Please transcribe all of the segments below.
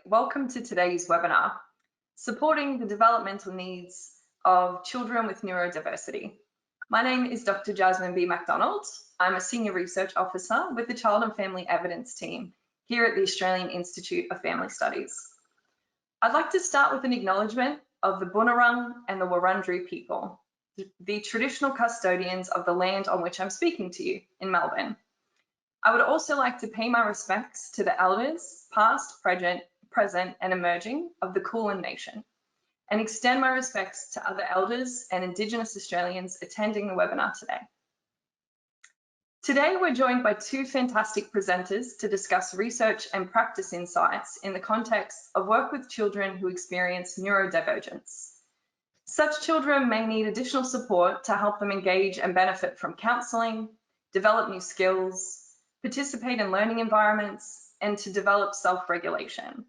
welcome to today's webinar, Supporting the Developmental Needs of Children with Neurodiversity. My name is Dr. Jasmine B. MacDonald. I'm a Senior Research Officer with the Child and Family Evidence Team here at the Australian Institute of Family Studies. I'd like to start with an acknowledgement of the Bunurong and the Wurundjeri people, the traditional custodians of the land on which I'm speaking to you in Melbourne. I would also like to pay my respects to the elders, past, present, and emerging of the Kulin Nation, and extend my respects to other elders and Indigenous Australians attending the webinar today. Today, we're joined by two fantastic presenters to discuss research and practice insights in the context of work with children who experience neurodivergence. Such children may need additional support to help them engage and benefit from counselling, develop new skills, participate in learning environments, and to develop self-regulation.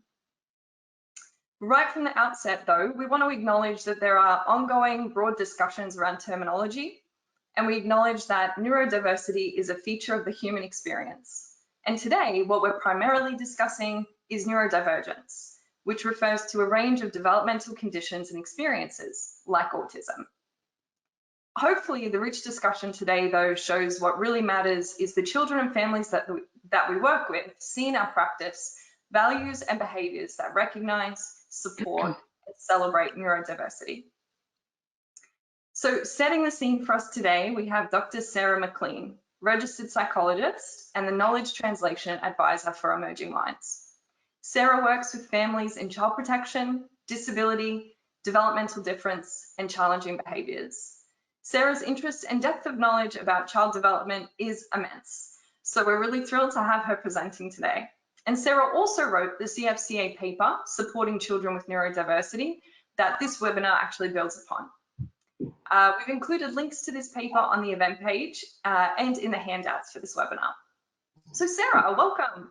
Right from the outset, though, we want to acknowledge that there are ongoing broad discussions around terminology, and we acknowledge that neurodiversity is a feature of the human experience. And today, what we're primarily discussing is neurodivergence, which refers to a range of developmental conditions and experiences, like autism. Hopefully, the rich discussion today, though, shows what really matters is the children and families that we work with see in our practice values and behaviours that recognise, support, and celebrate neurodiversity. So, setting the scene for us today, we have Dr. Sarah McLean, registered psychologist and the Knowledge Translation Advisor for Emerging Minds. Sarah works with families in child protection, disability, developmental difference, and challenging behaviours. Sarah's interest and depth of knowledge about child development is immense, so we're really thrilled to have her presenting today. And Sarah also wrote the CFCA paper, Supporting Children with Neurodiversity, that this webinar actually builds upon. We've included links to this paper on the event page and in the handouts for this webinar. So Sarah, welcome.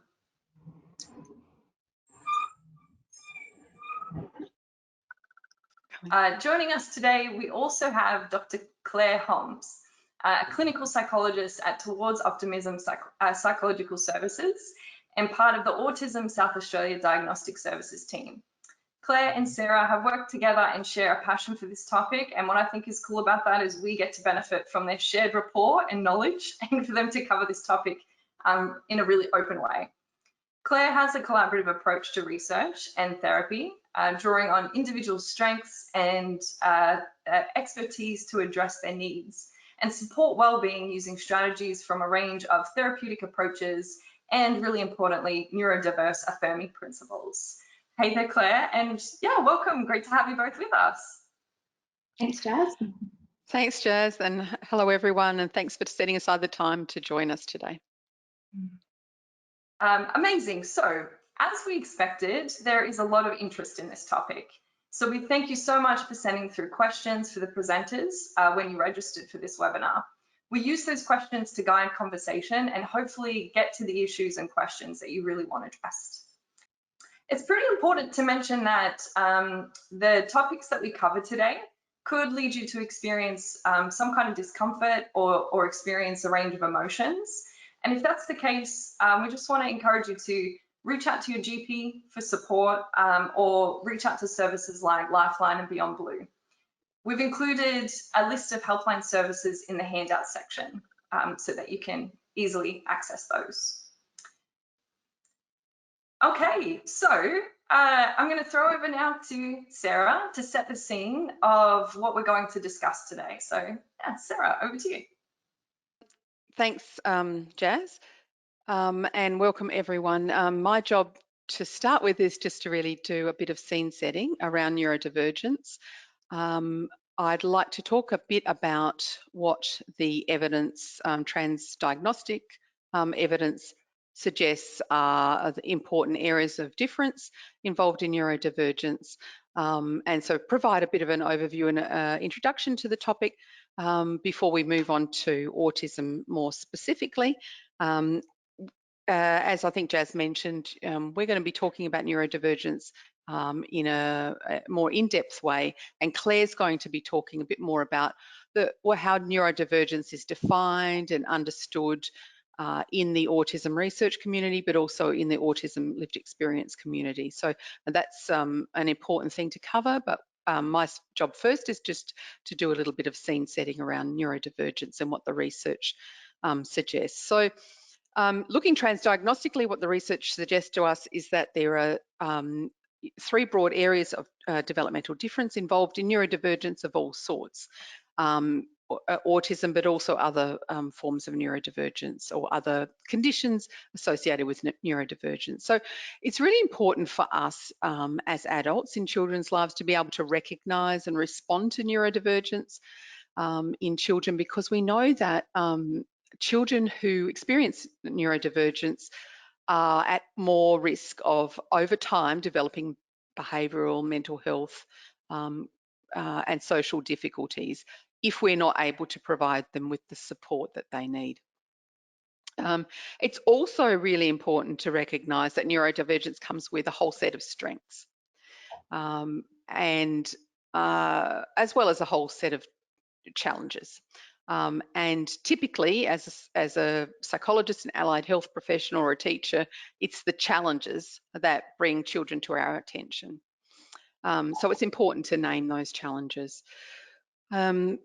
Joining us today, we also have Dr. Claire Holmes, a clinical psychologist at Towards Optimism Psychological Services and part of the Autism South Australia Diagnostic Services team. Claire and Sarah have worked together and share a passion for this topic, and what I think is cool about that is we get to benefit from their shared rapport and knowledge, and for them to cover this topic in a really open way. Claire has a collaborative approach to research and therapy, drawing on individual strengths and expertise to address their needs and support well-being using strategies from a range of therapeutic approaches and, really importantly, neurodiverse affirming principles. Hey there, Claire, and yeah, welcome. Great to have you both with us. Thanks, Jazz. Thanks, Jazz, and hello, everyone, and thanks for setting aside the time to join us today. Amazing. So, as we expected, there is a lot of interest in this topic. So we thank you so much for sending through questions for the presenters when you registered for this webinar. We use those questions to guide conversation and hopefully get to the issues and questions that you really want addressed. It's pretty important to mention that the topics that we cover today could lead you to experience some kind of discomfort or experience a range of emotions. And if that's the case, we just want to encourage you to reach out to your GP for support or reach out to services like Lifeline and Beyond Blue. We've included a list of helpline services in the handout section so that you can easily access those. Okay, so I'm going to throw over now to Sarah to set the scene of what we're going to discuss today. So yeah, Sarah, over to you. Thanks, Jazz, and welcome everyone. My job to start with is just to really do a bit of scene setting around neurodivergence. I'd like to talk a bit about what the evidence, transdiagnostic evidence suggests are the important areas of difference involved in neurodivergence, and so provide a bit of an overview and introduction to the topic before we move on to autism more specifically. As I think Jazz mentioned, we're going to be talking about neurodivergence in a more in-depth way, and Claire's going to be talking a bit more about how neurodivergence is defined and understood in the autism research community, but also in the autism lived experience community. So that's an important thing to cover, but my job first is just to do a little bit of scene setting around neurodivergence and what the research suggests. So looking transdiagnostically, what the research suggests to us is that there are 3 broad areas of developmental difference involved in neurodivergence of all sorts. Autism, but also other forms of neurodivergence or other conditions associated with neurodivergence. So it's really important for us as adults in children's lives to be able to recognise and respond to neurodivergence in children, because we know that children who experience neurodivergence are at more risk of, over time, developing behavioural, mental health and social difficulties if we're not able to provide them with the support that they need. It's also really important to recognise that neurodivergence comes with a whole set of strengths and as well as a whole set of challenges. And typically, as a psychologist, an allied health professional or a teacher, it's the challenges that bring children to our attention. So it's important to name those challenges. The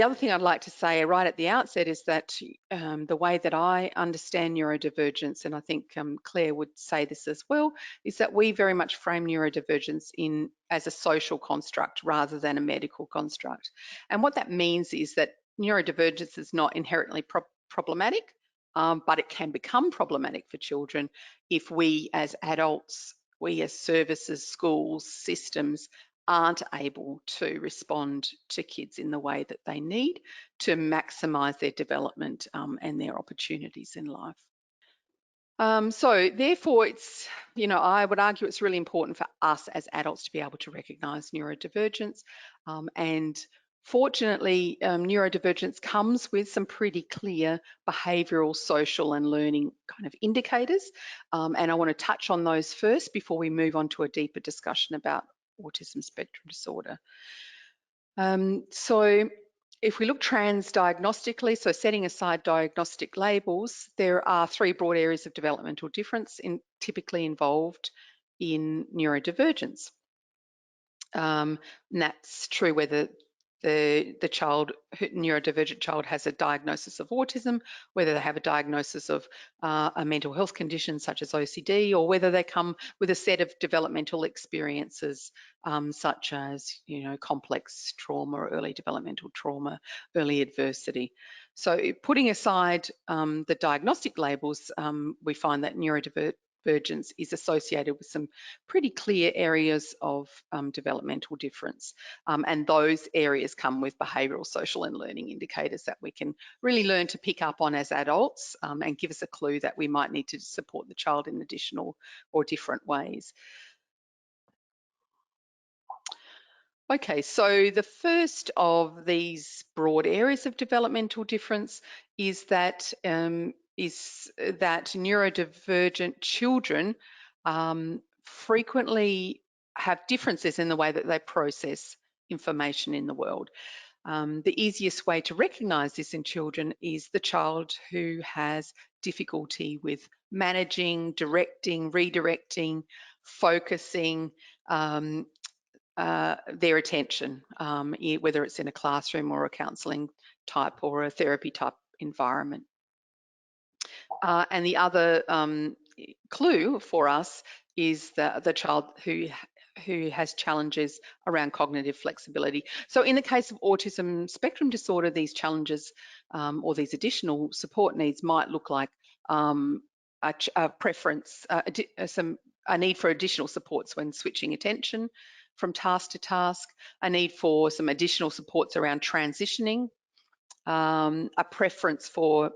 other thing I'd like to say right at the outset is that the way that I understand neurodivergence, and I think Claire would say this as well, is that we very much frame neurodivergence as a social construct rather than a medical construct. And what that means is that neurodivergence is not inherently problematic, but it can become problematic for children if we as adults, we as services, schools, systems, aren't able to respond to kids in the way that they need to maximise their development and their opportunities in life. So therefore, it's, I would argue it's really important for us as adults to be able to recognise neurodivergence. And fortunately, neurodivergence comes with some pretty clear behavioural, social and learning kind of indicators. And I want to touch on those first before we move on to a deeper discussion about autism spectrum disorder. So if we look transdiagnostically, so setting aside diagnostic labels, there are 3 broad areas of developmental difference typically involved in neurodivergence. And that's true whether the neurodivergent child has a diagnosis of autism, whether they have a diagnosis of a mental health condition such as OCD, or whether they come with a set of developmental experiences such as, complex trauma or early developmental trauma, early adversity. So putting aside the diagnostic labels, we find that neurodivergence is associated with some pretty clear areas of developmental difference. And those areas come with behavioural, social and learning indicators that we can really learn to pick up on as adults and give us a clue that we might need to support the child in additional or different ways. Okay, so the first of these broad areas of developmental difference is that neurodivergent children frequently have differences in the way that they process information in the world. The easiest way to recognise this in children is the child who has difficulty with managing, directing, redirecting, focusing, their attention, whether it's in a classroom or a counselling type or a therapy type environment. And the other clue for us is the child who has challenges around cognitive flexibility. So in the case of autism spectrum disorder, these challenges or these additional support needs might look like a preference, a need for additional supports when switching attention from task to task, a need for some additional supports around transitioning, a preference for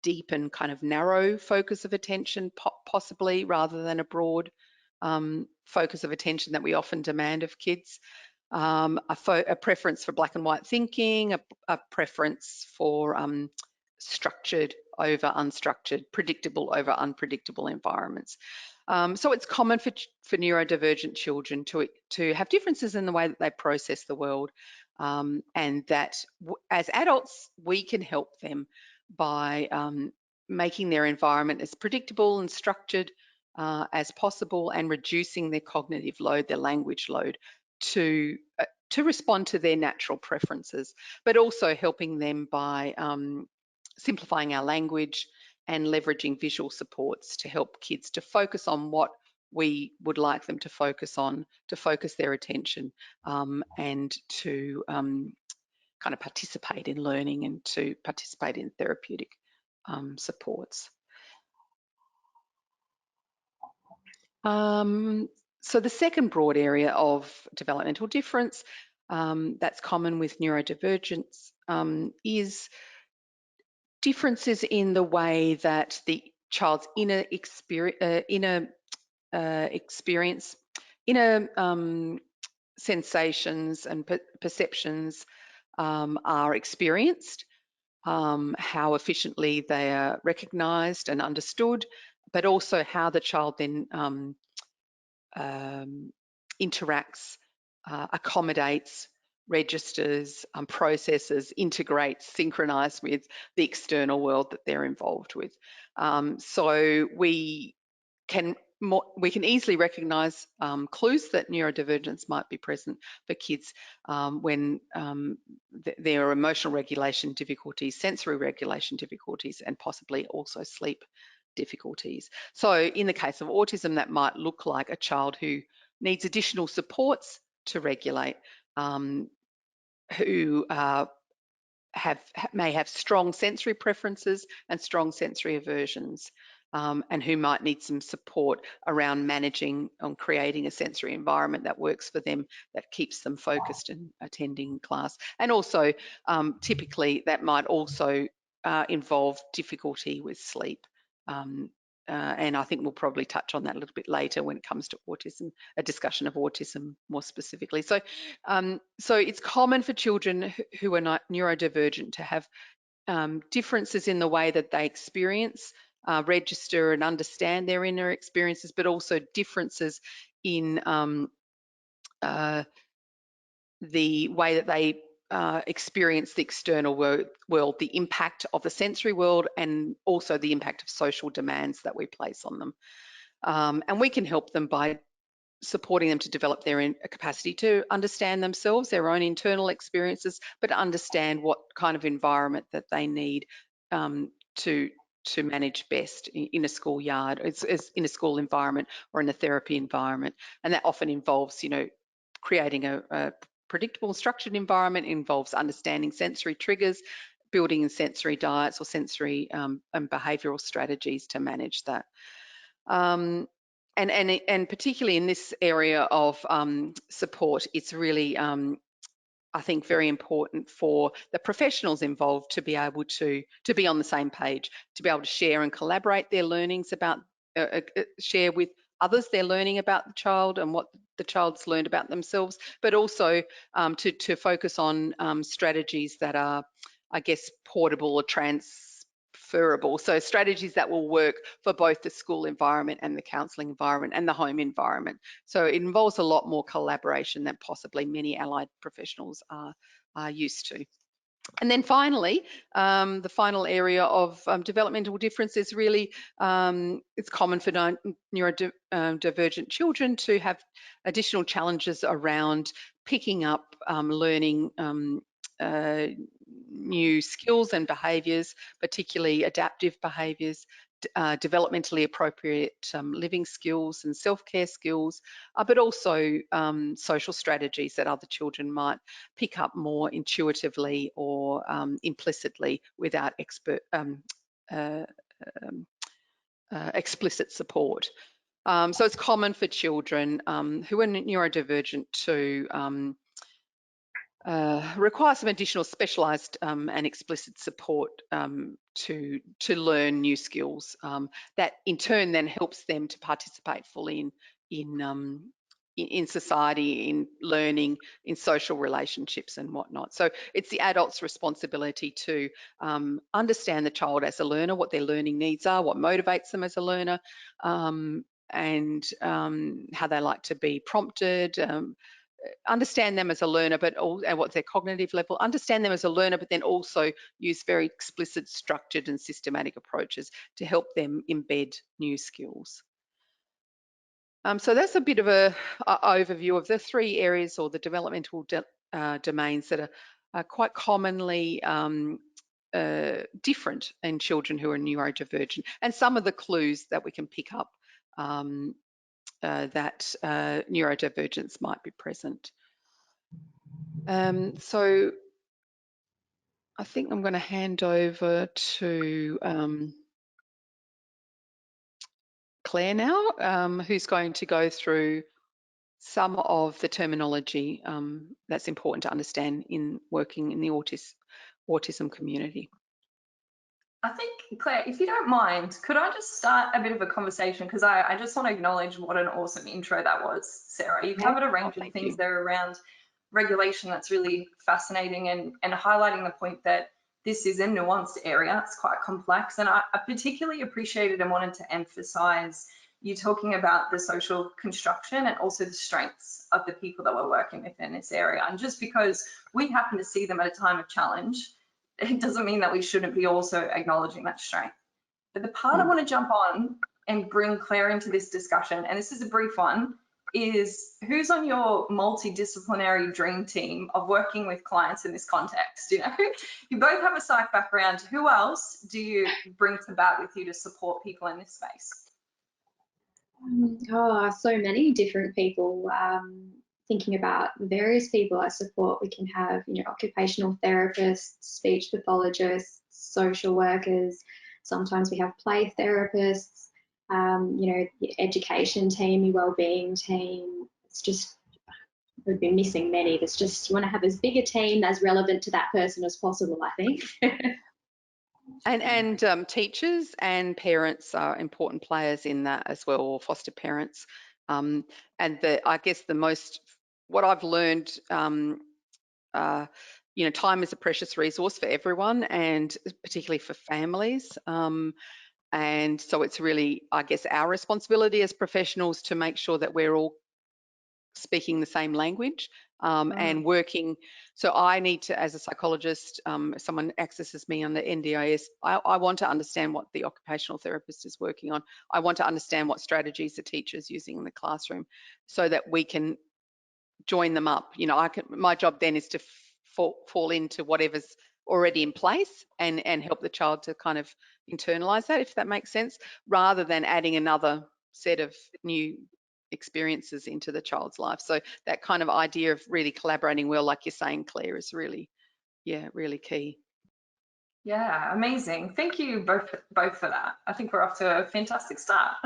deep and kind of narrow focus of attention, possibly, rather than a broad focus of attention that we often demand of kids, a preference for black and white thinking, a preference for structured over unstructured, predictable over unpredictable environments. So it's common for neurodivergent children to have differences in the way that they process the world, and that as adults, we can help them by making their environment as predictable and structured as possible, and reducing their cognitive load, their language load, to respond to their natural preferences, but also helping them by simplifying our language and leveraging visual supports to help kids to focus on what we would like them to focus on, to focus their attention, and to kind of participate in learning and to participate in therapeutic supports. So the second broad area of developmental difference that's common with neurodivergence is differences in the way that the child's inner sensations and perceptions are experienced, how efficiently they are recognised and understood, but also how the child then interacts, accommodates, registers, processes, integrates, synchronise with the external world that they're involved with. So we can easily recognise clues that neurodivergence might be present for kids when there are emotional regulation difficulties, sensory regulation difficulties, and possibly also sleep difficulties. So in the case of autism, that might look like a child who needs additional supports to regulate, who may have strong sensory preferences and strong sensory aversions, and who might need some support around managing and creating a sensory environment that works for them, that keeps them focused and attending class. And also, typically, that might also involve difficulty with sleep. And I think we'll probably touch on that a little bit later when it comes to autism, a discussion of autism more specifically. So, so it's common for children who are not neurodivergent to have differences in the way that they experience, register and understand their inner experiences, but also differences in the way that they experience the external world, the impact of the sensory world, and also the impact of social demands that we place on them. And we can help them by supporting them to develop their capacity to understand themselves, their own internal experiences, but understand what kind of environment that they need to manage best in a schoolyard, in a school environment or in a therapy environment. And that often involves, creating a predictable, structured environment, involves understanding sensory triggers, building in sensory diets or sensory and behavioural strategies to manage that. And particularly in this area of support, it's really, I think, very important for the professionals involved to be able to be on the same page, to be able to share and collaborate their learnings about, share with others their learning about the child and what the child's learned about themselves, but also to focus on strategies that are, I guess, portable or transferable. So strategies that will work for both the school environment and the counselling environment and the home environment. So it involves a lot more collaboration than possibly many allied professionals are used to. And then finally, the final area of developmental difference is really, it's common for neurodivergent children to have additional challenges around picking up, learning new skills and behaviours, particularly adaptive behaviours, developmentally appropriate living skills and self-care skills, but also social strategies that other children might pick up more intuitively or implicitly without explicit support. So it's common for children who are neurodivergent to require some additional specialised and explicit support to learn new skills that in turn then helps them to participate fully in society, in learning, in social relationships and whatnot. So it's the adult's responsibility to understand the child as a learner, what their learning needs are, what motivates them as a learner, and how they like to be prompted, understand them as a learner, but and what's their cognitive level, understand them as a learner, but then also use very explicit, structured and systematic approaches to help them embed new skills. So that's a bit of a overview of the 3 areas or the developmental domains that are quite commonly different in children who are neurodivergent, and some of the clues that we can pick up that neurodivergence might be present. So I think I'm going to hand over to Claire now, who's going to go through some of the terminology that's important to understand in working in the autism community. I think, Claire, if you don't mind, could I just start a bit of a conversation? Because I just want to acknowledge what an awesome intro that was, Sarah. You covered a range of things there around regulation that's really fascinating, and highlighting the point that this is a nuanced area. It's quite complex. And I particularly appreciated and wanted to emphasize you talking about the social construction and also the strengths of the people that we're working with in this area. And just because we happen to see them at a time of challenge, it doesn't mean that we shouldn't be also acknowledging that strength. But the part I want to jump on and bring Claire into this discussion, and this is a brief one, is who's on your multidisciplinary dream team of working with clients in this context? You know, you both have a psych background. Who else do you bring to bat with you to support people in this space? So many different people. Thinking about various people I support, we can have, occupational therapists, speech pathologists, social workers. Sometimes we have play therapists, the education team, your wellbeing team. It's just, we've been missing many. It's just, you want to have as big a team as relevant to that person as possible, I think. And teachers and parents are important players in that as well, or foster parents. And I guess what I've learned, time is a precious resource for everyone, and particularly for families. And so it's really, I guess, our responsibility as professionals to make sure that we're all speaking the same language and working. So I need to, as a psychologist, if someone accesses me on the NDIS, I want to understand what the occupational therapist is working on. I want to understand what strategies the teacher is using in the classroom, so that we can join them up. My job then is to fall into whatever's already in place and help the child to kind of internalize that, if that makes sense, rather than adding another set of new experiences into the child's life. So that kind of idea of really collaborating well, like you're saying, Claire, is really key. Yeah, amazing. Thank you both for that. I think we're off to a fantastic start.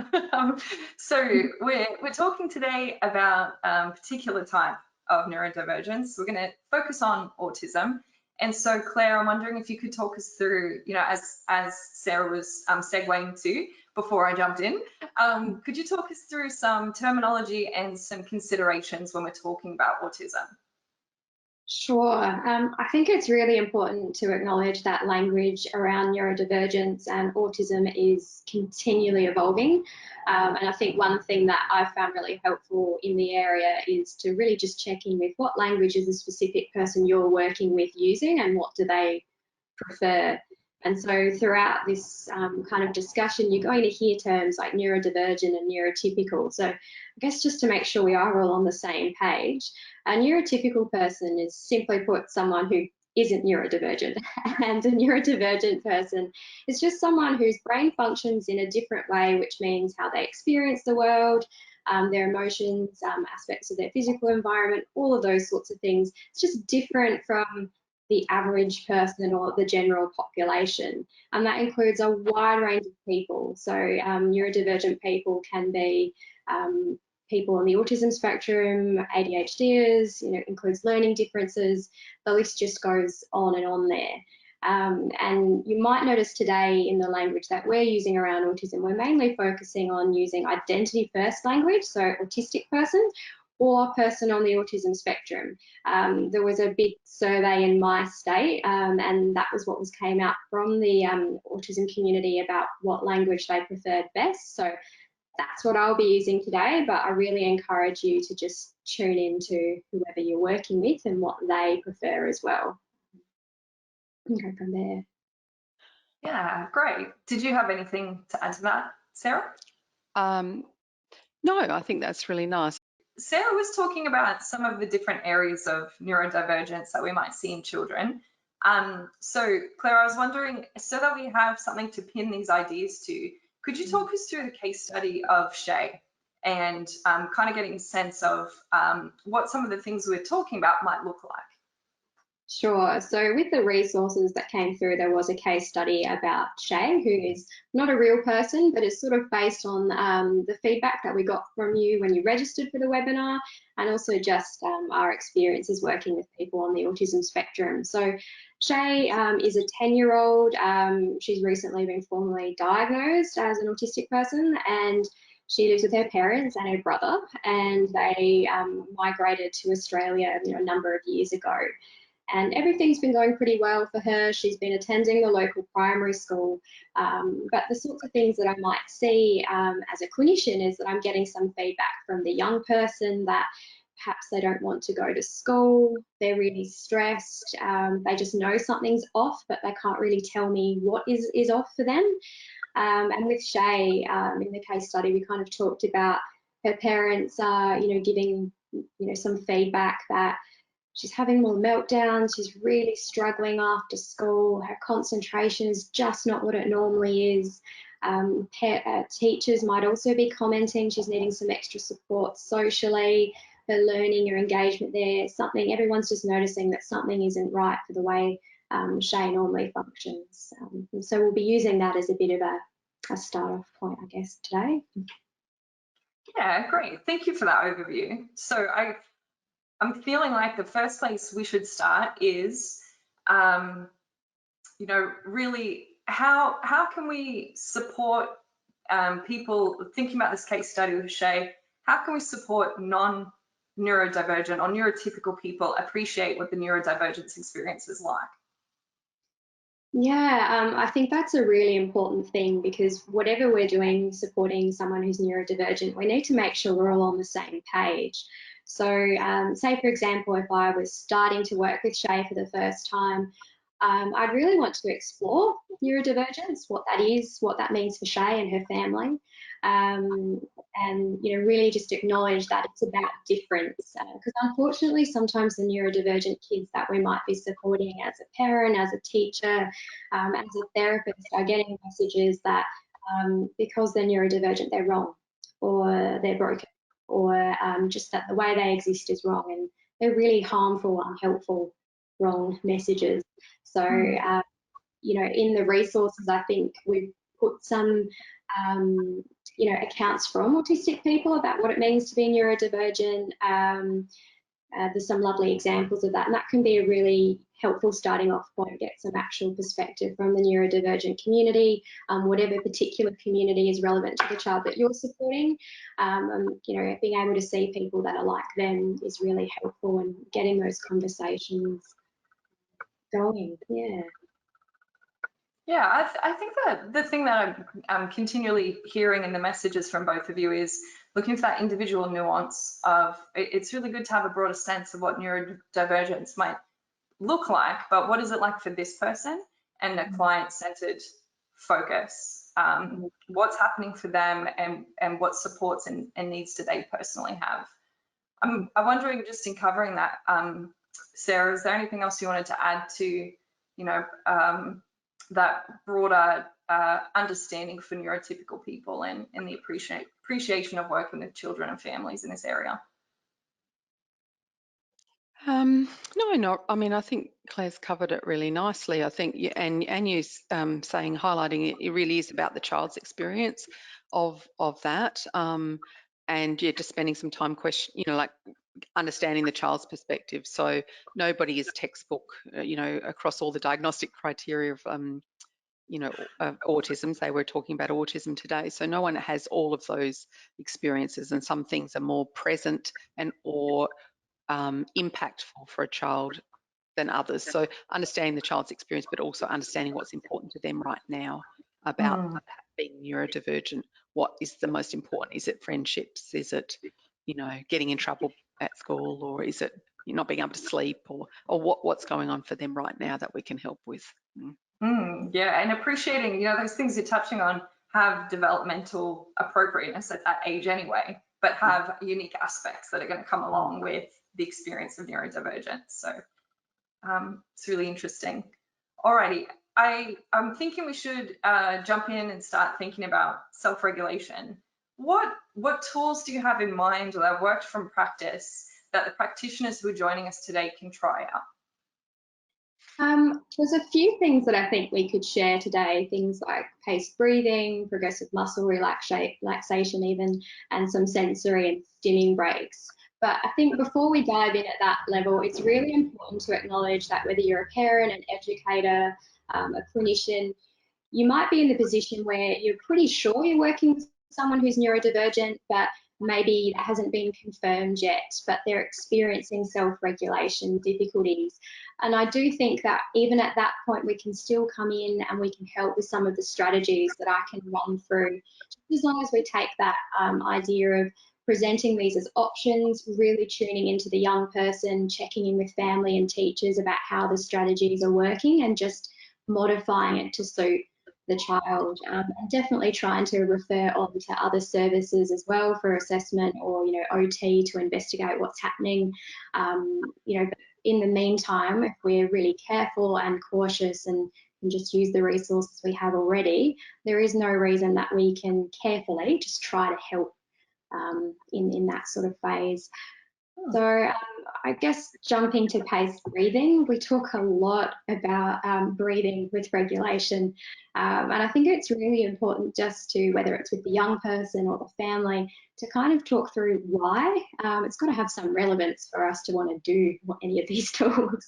So we're talking today about a particular type of neurodivergence. We're going to focus on autism. And so, Claire, I'm wondering if you could talk us through, as Sarah was segueing to before I jumped in, could you talk us through some terminology and some considerations when we're talking about autism? Sure. I think it's really important to acknowledge that language around neurodivergence and autism is continually evolving. And I think one thing that I found really helpful in the area is to really just check in with what language is a specific person you're working with using, and what do they prefer. And so throughout this kind of discussion, you're going to hear terms like neurodivergent and neurotypical. So I guess just to make sure we are all on the same page, a neurotypical person is, simply put, someone who isn't neurodivergent. And a neurodivergent person is just someone whose brain functions in a different way, which means how they experience the world, their emotions, aspects of their physical environment, all of those sorts of things. It's just different from the average person or the general population. And that includes a wide range of people. So neurodivergent people can be people on the autism spectrum, ADHDers, includes learning differences. The list just goes on and on there. And you might notice today in the language that we're using around autism, we're mainly focusing on using identity first language, so autistic person, or person on the autism spectrum. There was a big survey in my state, and that was what came out from the autism community about what language they preferred best. So that's what I'll be using today, but I really encourage you to just tune into whoever you're working with and what they prefer as well. And go from there. Yeah, great. Did you have anything to add to that, Sarah? No, I think that's really nice. Sarah was talking about some of the different areas of neurodivergence that we might see in children. So Claire, I was wondering, so that we have something to pin these ideas to, could you talk us through the case study of Shay and kind of getting a sense of what some of the things we're talking about might look like? Sure. So with the resources that came through, there was a case study about Shay, who is not a real person, but is sort of based on the feedback that we got from you when you registered for the webinar, and also just our experiences working with people on the autism spectrum. So Shay is a 10-year-old. She's recently been formally diagnosed as an autistic person, and she lives with her parents and her brother, and they migrated to Australia, a number of years ago. And everything's been going pretty well for her. She's been attending the local primary school. But the sorts of things that I might see as a clinician is that I'm getting some feedback from the young person that perhaps they don't want to go to school, they're really stressed, they just know something's off, but they can't really tell me what is off for them. And with Shay, in the case study, we kind of talked about her parents, giving, some feedback that she's having more meltdowns, she's really struggling after school, her concentration is just not what it normally is. Teachers might also be commenting she's needing some extra support socially, her learning, her engagement there, everyone's just noticing that something isn't right for the way Shay normally functions. So we'll be using that as a bit of a start-off point, I guess, today. Yeah, great. Thank you for that overview. So I'm feeling like the first place we should start is, really how can we support people thinking about this case study with Shay? How can we support non-neurodivergent or neurotypical people appreciate what the neurodivergence experience is like? Yeah, I think that's a really important thing, because whatever we're doing supporting someone who's neurodivergent, we need to make sure we're all on the same page. So say, for example, if I was starting to work with Shay for the first time, I'd really want to explore neurodivergence, what that is, what that means for Shay and her family, and really just acknowledge that it's about difference. Because unfortunately, sometimes the neurodivergent kids that we might be supporting as a parent, as a teacher, as a therapist, are getting messages that because they're neurodivergent, they're wrong, or they're broken, or just that the way they exist is wrong, and they're really harmful, unhelpful, wrong messages. So, in the resources, I think we've put some, accounts from autistic people about what it means to be neurodivergent. There's some lovely examples of that, and that can be a really helpful starting off point, get some actual perspective from the neurodivergent community, whatever particular community is relevant to the child that you're supporting. Being able to see people that are like them is really helpful, and getting those conversations going. Yeah, I think that the thing that I'm continually hearing in the messages from both of you is looking for that individual nuance of it's really good to have a broader sense of what neurodivergence might look like, but what is it like for this person, and a client-centered focus. What's happening for them, and what supports and needs do they personally have? I'm wondering, just in covering that, Sarah, is there anything else you wanted to add to, that broader understanding for neurotypical people and the appreciation of working with children and families in this area? No, I mean, I think Claire's covered it really nicely. I think, and you highlighting it really is about the child's experience of that, and just spending some time understanding the child's perspective. So nobody is textbook, across all the diagnostic criteria of of autism. Say we're talking about autism today, so no one has all of those experiences, and some things are more present or impactful for a child than others. So understanding the child's experience, but also understanding what's important to them right now about being neurodivergent. What is the most important? Is it friendships? Is it, getting in trouble at school, or is it you're not being able to sleep, or what's going on for them right now that we can help with? Yeah, and appreciating, those things you're touching on have developmental appropriateness at that age anyway, but have unique aspects that are going to come along with the experience of neurodivergence. So it's really interesting. Alrighty, I'm thinking we should jump in and start thinking about self-regulation. What tools do you have in mind that have worked from practice that the practitioners who are joining us today can try out? There's a few things that I think we could share today, things like paced breathing, progressive muscle relaxation even, and some sensory and stimming breaks. But I think before we dive in at that level, it's really important to acknowledge that whether you're a parent, an educator, a clinician, you might be in the position where you're pretty sure you're working with someone who's neurodivergent, but maybe that hasn't been confirmed yet, but they're experiencing self-regulation difficulties. And I do think that even at that point, we can still come in and we can help with some of the strategies that I can run through, just as long as we take that idea of presenting these as options, really tuning into the young person, checking in with family and teachers about how the strategies are working, and just modifying it to suit the child, and definitely trying to refer on to other services as well for assessment, or OT to investigate what's happening. But in the meantime, if we're really careful and cautious and just use the resources we have already, there is no reason that we can carefully just try to help in that sort of phase. So I guess jumping to paced breathing, we talk a lot about breathing with regulation, and I think it's really important just to, whether it's with the young person or the family, to kind of talk through why. It's got to have some relevance for us to want to do any of these tools.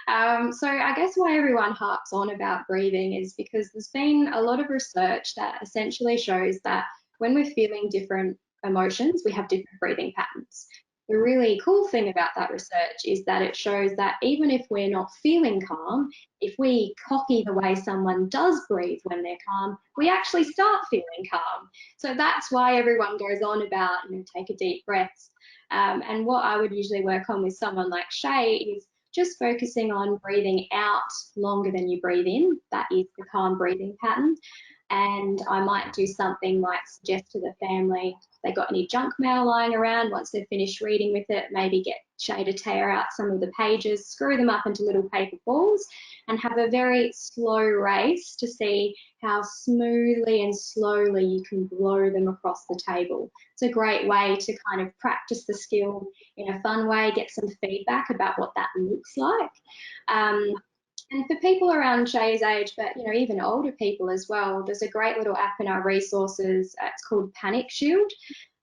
So I guess why everyone harps on about breathing is because there's been a lot of research that essentially shows that when we're feeling different emotions, we have different breathing patterns. The really cool thing about that research is that it shows that even if we're not feeling calm, if we copy the way someone does breathe when they're calm, we actually start feeling calm. So that's why everyone goes on about, take a deep breath. And what I would usually work on with someone like Shay is just focusing on breathing out longer than you breathe in. That is the calm breathing pattern. And I might do something like suggest to the family, if they got any junk mail lying around, once they've finished reading with it, maybe get Shay to tear out some of the pages, screw them up into little paper balls, and have a very slow race to see how smoothly and slowly you can blow them across the table. It's a great way to kind of practice the skill in a fun way, get some feedback about what that looks like. And for people around Shay's age, but even older people as well, there's a great little app in our resources. It's called Panic Shield,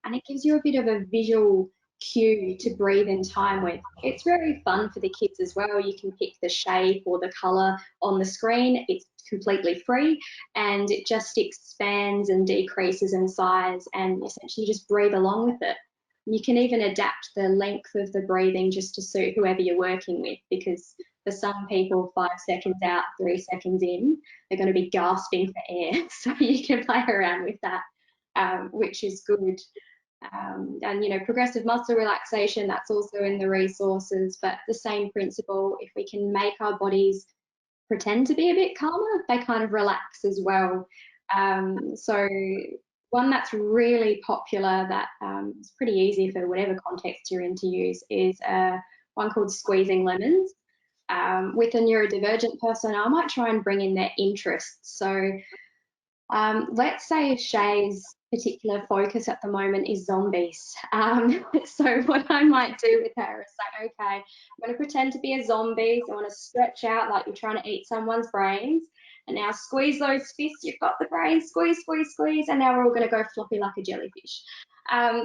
and it gives you a bit of a visual cue to breathe in time with. It's very fun for the kids as well. You can pick the shape or the colour on the screen. It's completely free, and it just expands and decreases in size, and essentially just breathe along with it. You can even adapt the length of the breathing just to suit whoever you're working with, because for some people, 5 seconds out, 3 seconds in, they're going to be gasping for air. So you can play around with that, which is good. And progressive muscle relaxation, that's also in the resources, but the same principle. If we can make our bodies pretend to be a bit calmer, they kind of relax as well. So one that's really popular that is pretty easy for whatever context you're in to use is one called Squeezing Lemons. With a neurodivergent person, I might try and bring in their interests. So let's say Shay's particular focus at the moment is zombies. So what I might do with her is say, okay, I'm going to pretend to be a zombie. So I want to stretch out like you're trying to eat someone's brains. And now squeeze those fists. You've got the brain. Squeeze, squeeze, squeeze. And now we're all going to go floppy like a jellyfish.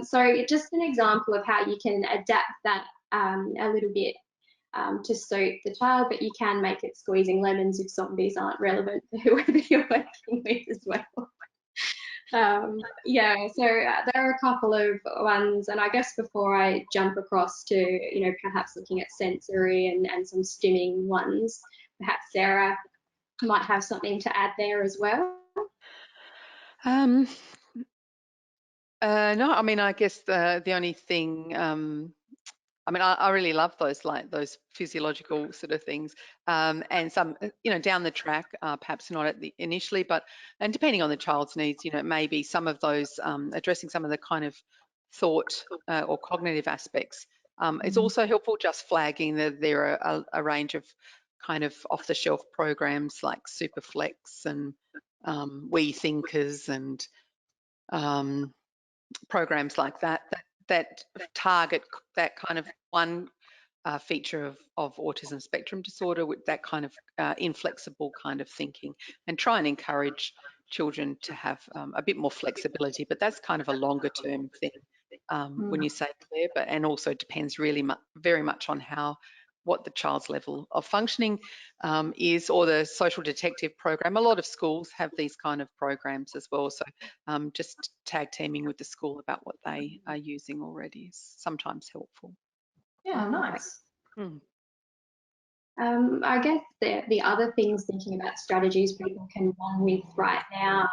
So just an example of how you can adapt that a little bit to suit the child, but you can make it Squeezing Lemons if zombies aren't relevant for whoever you're working with as well. Yeah, so there are a couple of ones, and I guess before I jump across to, perhaps looking at sensory and some stimming ones, perhaps Sarah might have something to add there as well. No, I mean, I guess the only thing I mean, I really love those, like those physiological sort of things, and some, down the track, perhaps not at the initially, and depending on the child's needs, maybe some of those addressing some of the kind of thought or cognitive aspects is also helpful. Just flagging that there are a range of kind of off-the-shelf programs like Superflex and We Thinkers and programs like that target that kind of one feature of autism spectrum disorder, with that kind of inflexible kind of thinking, and try and encourage children to have a bit more flexibility. But that's kind of a longer term thing when you say Claire, and also depends really very much on what the child's level of functioning is, or the social detective program. A lot of schools have these kind of programs as well. So just tag teaming with the school about what they are using already is sometimes helpful. Yeah, nice. I guess the other things, thinking about strategies people can run with right now,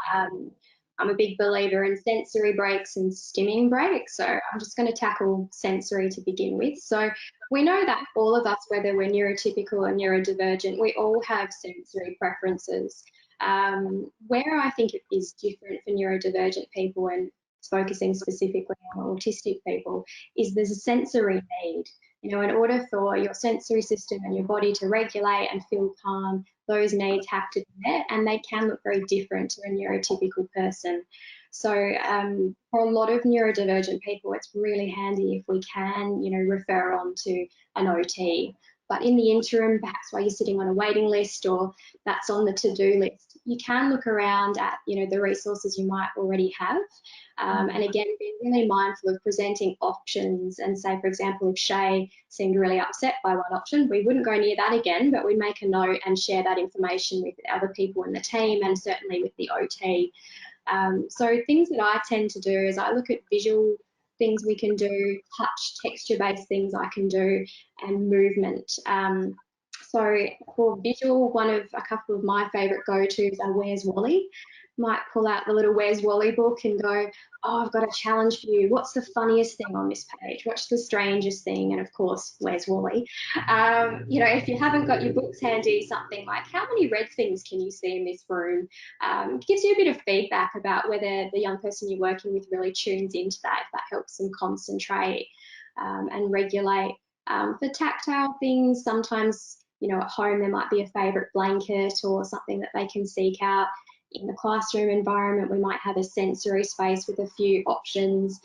I'm a big believer in sensory breaks and stimming breaks. So I'm just going to tackle sensory to begin with. So we know that all of us, whether we're neurotypical or neurodivergent, we all have sensory preferences. Where I think it is different for neurodivergent people, and focusing specifically on autistic people, is there's a sensory need. In order for your sensory system and your body to regulate and feel calm, those needs have to be met, and they can look very different to a neurotypical person. So for a lot of neurodivergent people, it's really handy if we can, refer on to an OT. But in the interim, perhaps while you're sitting on a waiting list or that's on the to-do list, you can look around at, the resources you might already have. And again, being really mindful of presenting options, and say, for example, if Shay seemed really upset by one option, we wouldn't go near that again, but we'd make a note and share that information with other people in the team, and certainly with the OT. So things that I tend to do is I look at visual things we can do, touch, texture-based things I can do, and movement. So for visual, a couple of my favourite go-tos are Where's Wally? Might pull out the little Where's Wally book and go, oh, I've got a challenge for you. What's the funniest thing on this page? What's the strangest thing? And of course, Where's Wally? If you haven't got your books handy, something like, how many red things can you see in this room? Gives you a bit of feedback about whether the young person you're working with really tunes into that, if that helps them concentrate and regulate. For tactile things, sometimes, at home there might be a favourite blanket or something that they can seek out. In the classroom environment, we might have a sensory space with a few options,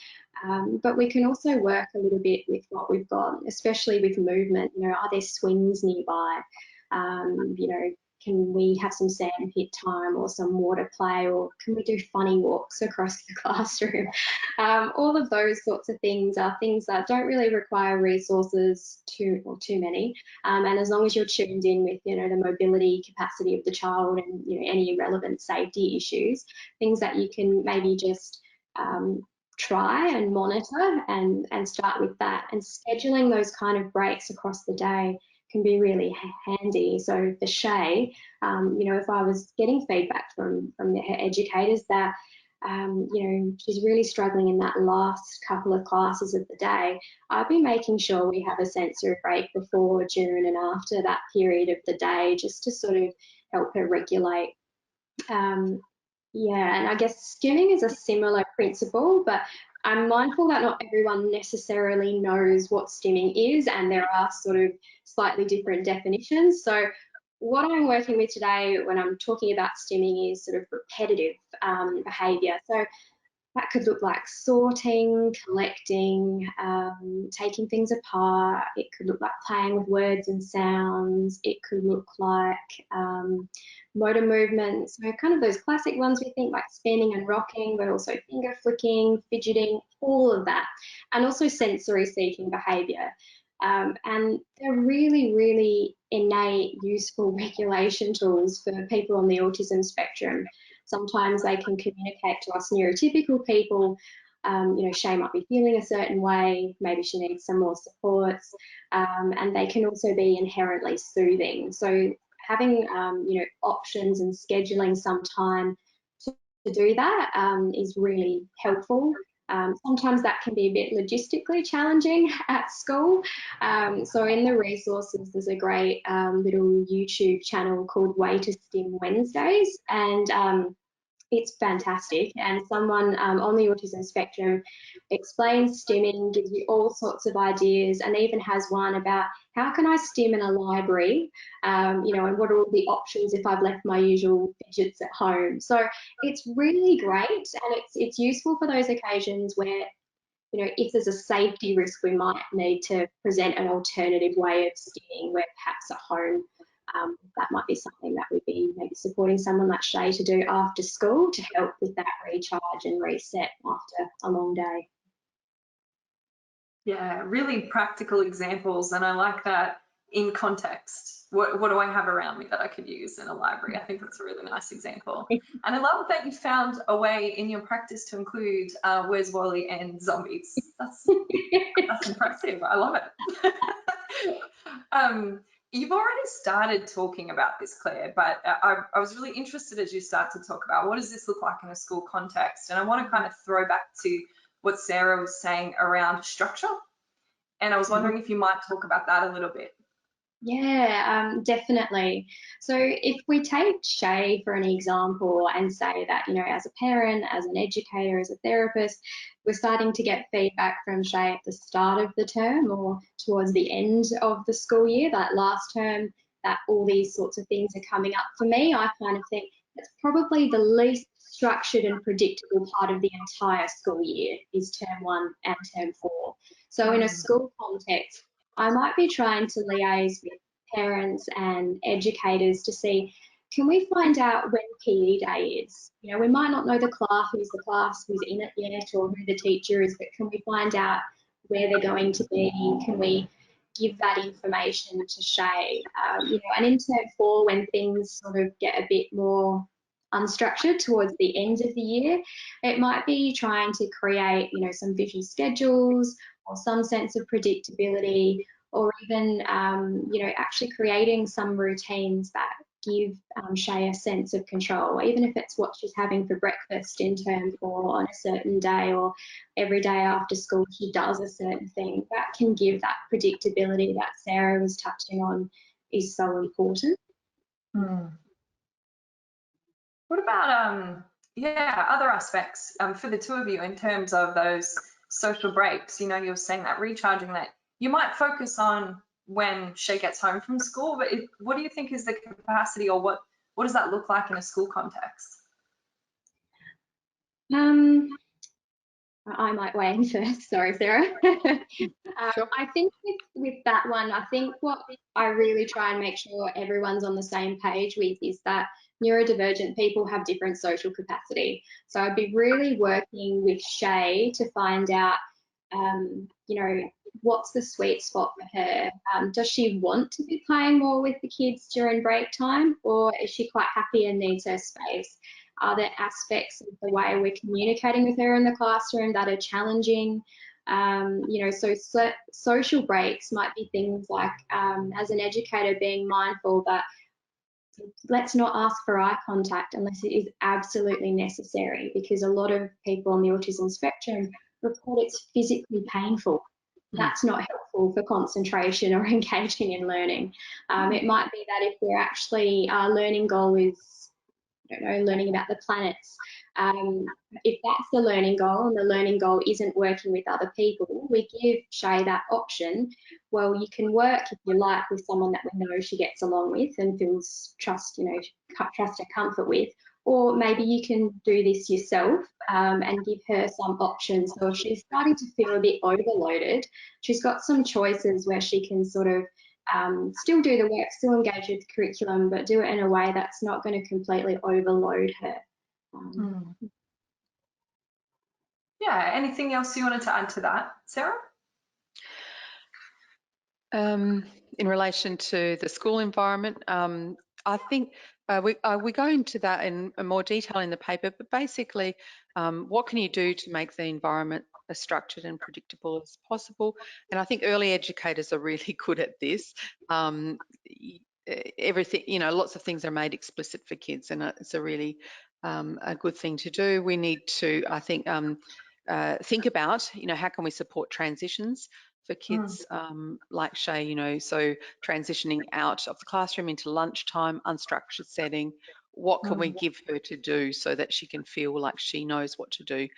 but we can also work a little bit with what we've got, especially with movement. Are there swings nearby? Can we have some sand pit time or some water play, or can we do funny walks across the classroom? All of those sorts of things are things that don't really require resources too many. And as long as you're tuned in with, the mobility capacity of the child and, any relevant safety issues, things that you can maybe just try and monitor and start with that. And scheduling those kind of breaks across the day can be really handy. So for Shay, if I was getting feedback from her educators that, she's really struggling in that last couple of classes of the day, I'd be making sure we have a sensory break before, during and after that period of the day, just to sort of help her regulate. And I guess stimming is a similar principle, but I'm mindful that not everyone necessarily knows what stimming is, and there are sort of slightly different definitions. So what I'm working with today when I'm talking about stimming is sort of repetitive behaviour. So that could look like sorting, collecting, taking things apart. It could look like playing with words and sounds. It could look like motor movements, so kind of those classic ones we think, like spinning and rocking, but also finger flicking, fidgeting, all of that. And also sensory seeking behaviour. And they're really, really innate, useful regulation tools for people on the autism spectrum. Sometimes they can communicate to us neurotypical people, Shay might be feeling a certain way, maybe she needs some more supports, and they can also be inherently soothing. So having, options and scheduling some time to do that is really helpful. Sometimes that can be a bit logistically challenging at school. So in the resources, there's a great little YouTube channel called Way to Stim Wednesdays, and it's fantastic. And someone on the autism spectrum explains stimming, gives you all sorts of ideas, and even has one about how can I stim in a library, you know, and what are all the options if I've left my usual fidgets at home. So it's really great, and it's useful for those occasions where, you know, if there's a safety risk, we might need to present an alternative way of stimming, where perhaps at home that might be something that we'd be maybe supporting someone like Shay to do after school to help with that recharge and reset after a long day. Yeah, really practical examples, and I like that in context. What do I have around me that I could use in a library? I think that's a really nice example. And I love that you found a way in your practice to include Where's Wally and zombies. That's impressive. I love it. You've already started talking about this, Claire, but I was really interested as you start to talk about what does this look like in a school context? And I want to kind of throw back to what Sarah was saying around structure. And I was wondering if you might talk about that a little bit. Yeah, definitely. So if we take Shay for an example and say that, you know, as a parent, as an educator, as a therapist, we're starting to get feedback from Shay at the start of the term or towards the end of the school year, that last term, that all these sorts of things are coming up for me, I kind of think that's probably the least structured and predictable part of the entire school year is term 1 and term 4. So in a school context, I might be trying to liaise with parents and educators to see, can we find out when PE day is? You know, we might not know the class who's in it yet or who the teacher is, but can we find out where they're going to be? Can we give that information to Shay? You know, and in term 4, when things sort of get a bit more unstructured towards the end of the year, it might be trying to create, you know, some visual schedules or some sense of predictability, or even, you know, actually creating some routines that give Shay a sense of control, even if it's what she's having for breakfast in term 4 on a certain day, or every day after school she does a certain thing. That can give that predictability that Sarah was touching on is so important. What about other aspects for the two of you in terms of those social breaks? You know, you're saying that recharging, that you might focus on when Shay gets home from school, but what do you think is the capacity, or what does that look like in a school context? I might weigh in first. Sorry, Sarah. Sure. I think with that one, I think what I really try and make sure everyone's on the same page with is that neurodivergent people have different social capacity. So I'd be really working with Shay to find out, you know, what's the sweet spot for her? Does she want to be playing more with the kids during break time, or is she quite happy and needs her space? Are there aspects of the way we're communicating with her in the classroom that are challenging? You know, so social breaks might be things like, as an educator, being mindful that let's not ask for eye contact unless it is absolutely necessary, because a lot of people on the autism spectrum report it's physically painful. That's not helpful for concentration or engaging in learning. It might be that if we're actually, our learning goal is, I don't know, learning about the planets. If that's the learning goal and the learning goal isn't working with other people, we give Shay that option. Well, you can work, if you like, with someone that we know she gets along with and feels trust, you know, trust and comfort with, or maybe you can do this yourself and give her some options. So if she's starting to feel a bit overloaded, she's got some choices where she can sort of still do the work, still engage with the curriculum, but do it in a way that's not going to completely overload her. Yeah, anything else you wanted to add to that, Sarah? In relation to the school environment, I think we go into that in more detail in the paper, but basically, what can you do to make the environment as structured and predictable as possible? And I think early educators are really good at this. Everything, you know, lots of things are made explicit for kids, and it's a really a good thing to do. We need to, I think, think about, how can we support transitions for kids like Shay, so transitioning out of the classroom into lunchtime, unstructured setting. What can we give her to do so that she can feel like she knows what to do?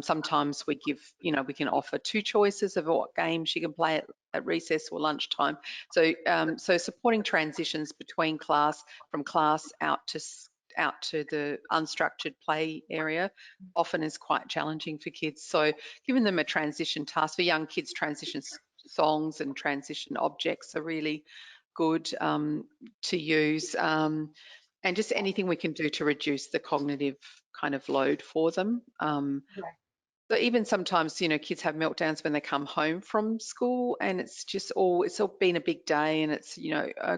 Sometimes we give, we can offer 2 choices of what game she can play at recess or lunchtime. So, so supporting transitions between class, from class out to the unstructured play area often is quite challenging for kids. So giving them a transition task for young kids, transition songs and transition objects are really good to use. And just anything we can do to reduce the cognitive kind of load for them. But even sometimes, kids have meltdowns when they come home from school, and it's all been a big day, and it's,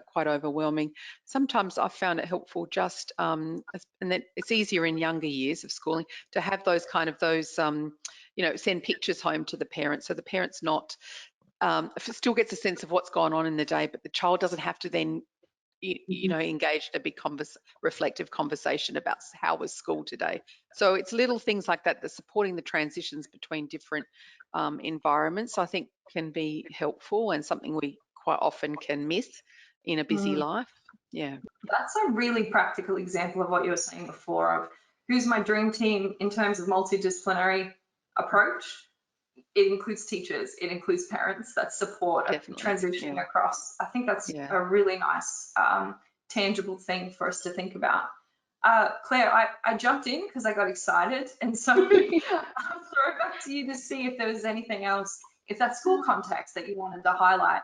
quite overwhelming. Sometimes I've found it helpful just, and that it's easier in younger years of schooling to have those send pictures home to the parents. So the parent's not, still gets a sense of what's gone on in the day, but the child doesn't have to then engaged in a big reflective conversation about how was school today. So it's little things like that supporting the transitions between different environments, I think, can be helpful, and something we quite often can miss in a busy life. Yeah. That's a really practical example of what you were saying before of who's my dream team in terms of multidisciplinary approach. It includes teachers, it includes parents that support transitioning across. I think that's a really nice, tangible thing for us to think about. Claire, I jumped in because I got excited, and so I'll throw it back to you to see if there was anything else, if that school context that you wanted to highlight.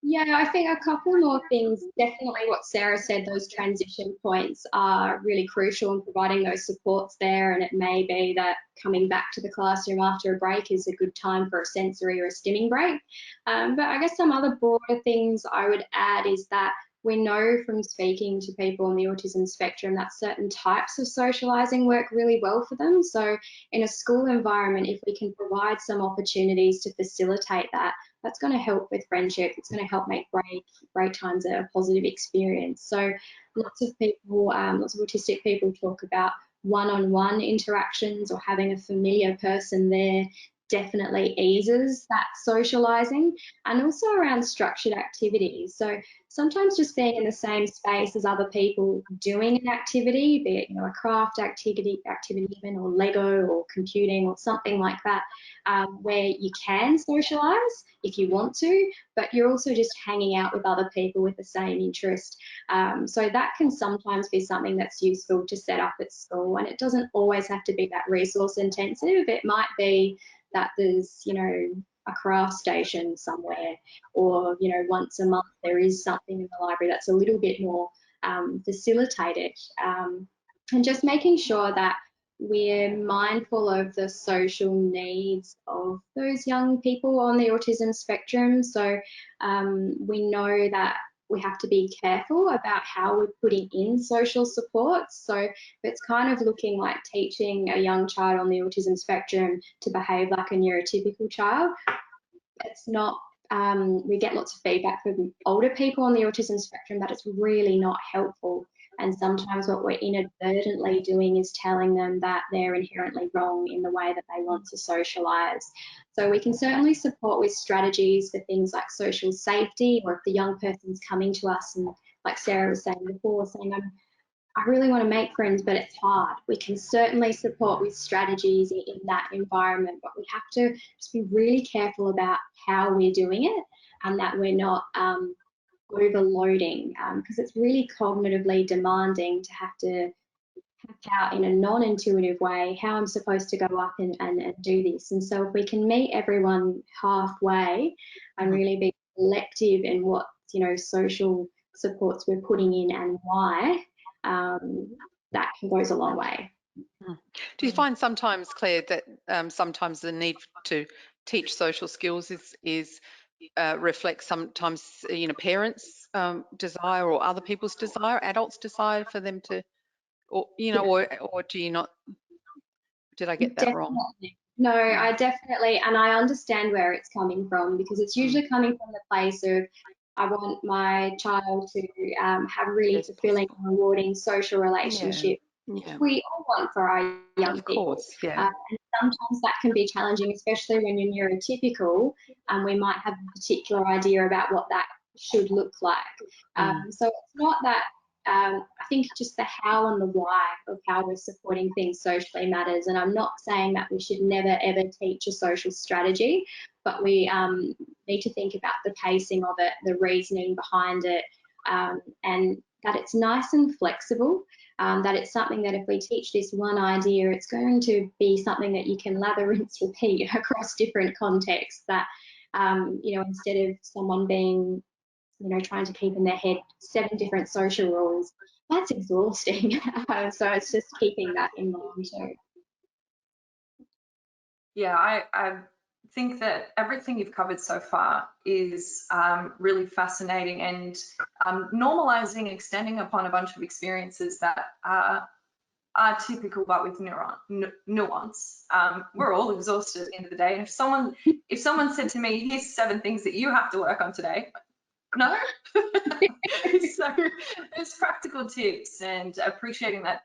Yeah, I think a couple more things. Definitely what Sarah said, those transition points are really crucial in providing those supports there, and it may be that coming back to the classroom after a break is a good time for a sensory or a stimming break. But I guess some other broader things I would add is that we know from speaking to people on the autism spectrum that certain types of socialising work really well for them. So in a school environment, if we can provide some opportunities to facilitate that, that's going to help with friendship. It's going to help make break times a positive experience. So lots of people, lots of autistic people talk about one-on-one interactions, or having a familiar person there definitely eases that socialising, and also around structured activities. So sometimes just being in the same space as other people doing an activity, be it a craft activity even, or Lego or computing or something like that, where you can socialise if you want to, but you're also just hanging out with other people with the same interest. So that can sometimes be something that's useful to set up at school, and it doesn't always have to be that resource intensive. It might be that there's, a craft station somewhere, or, once a month there is something in the library that's a little bit more facilitated. And just making sure that we're mindful of the social needs of those young people on the autism spectrum. So we know that we have to be careful about how we're putting in social supports. So it's kind of looking like teaching a young child on the autism spectrum to behave like a neurotypical child. It's not, we get lots of feedback from older people on the autism spectrum that it's really not helpful. And sometimes what we're inadvertently doing is telling them that they're inherently wrong in the way that they want to socialise. So we can certainly support with strategies for things like social safety, or if the young person's coming to us and, like Sarah was saying before, saying, I really want to make friends, but it's hard. We can certainly support with strategies in that environment, but we have to just be really careful about how we're doing it, and that we're not overloading, because it's really cognitively demanding to have to hack out in a non-intuitive way how I'm supposed to go up and do this. And so if we can meet everyone halfway and really be selective in what social supports we're putting in and why, that goes a long way. Do you find sometimes, Claire, that sometimes the need to teach social skills is reflects sometimes parents' desire, or other people's desire, adults' desire for them to, or or do you not? Did I get that Definitely. wrong? No, I definitely, and I understand where it's coming from, because it's usually coming from the place of, I want my child to have really fulfilling and rewarding social relationships Yeah, we all want for our young of people. course. Yeah. And sometimes that can be challenging, especially when you're neurotypical, and we might have a particular idea about what that should look like. So it's not that, I think just the how and the why of how we're supporting things socially matters. And I'm not saying that we should never ever teach a social strategy, but we need to think about the pacing of it, the reasoning behind it, and that it's nice and flexible. That it's something that if we teach this one idea, it's going to be something that you can lather, rinse, repeat across different contexts. That, instead of someone being, trying to keep in their head 7 different social rules, that's exhausting. So it's just keeping that in mind too. Yeah, I think that everything you've covered so far is really fascinating, and normalizing, extending upon a bunch of experiences that are typical but with nuance. We're all exhausted at the end of the day, and if someone said to me, here's 7 things that you have to work on today, no. So there's practical tips, and appreciating that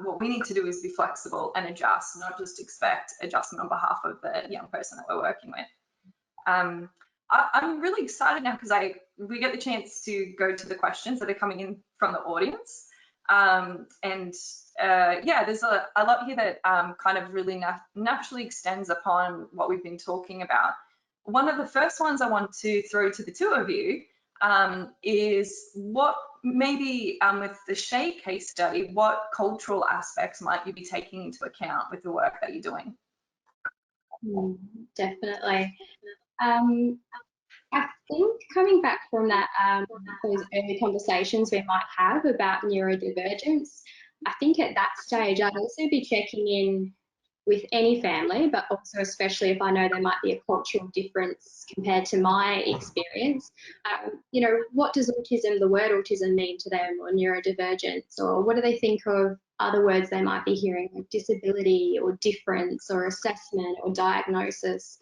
what we need to do is be flexible and adjust, not just expect adjustment on behalf of the young person that we're working with. I'm really excited now because we get the chance to go to the questions that are coming in from the audience. Yeah, there's a lot here that kind of really naturally extends upon what we've been talking about. One of the first ones I want to throw to the 2 of you is what maybe with the SHE case study, what cultural aspects might you be taking into account with the work that you're doing? Definitely. I think coming back from that, those early conversations we might have about neurodivergence, I think at that stage I'd also be checking in with any family, but also especially if I know there might be a cultural difference compared to my experience. What does autism, the word autism, mean to them, or neurodivergence, or what do they think of other words they might be hearing, like disability or difference or assessment or diagnosis?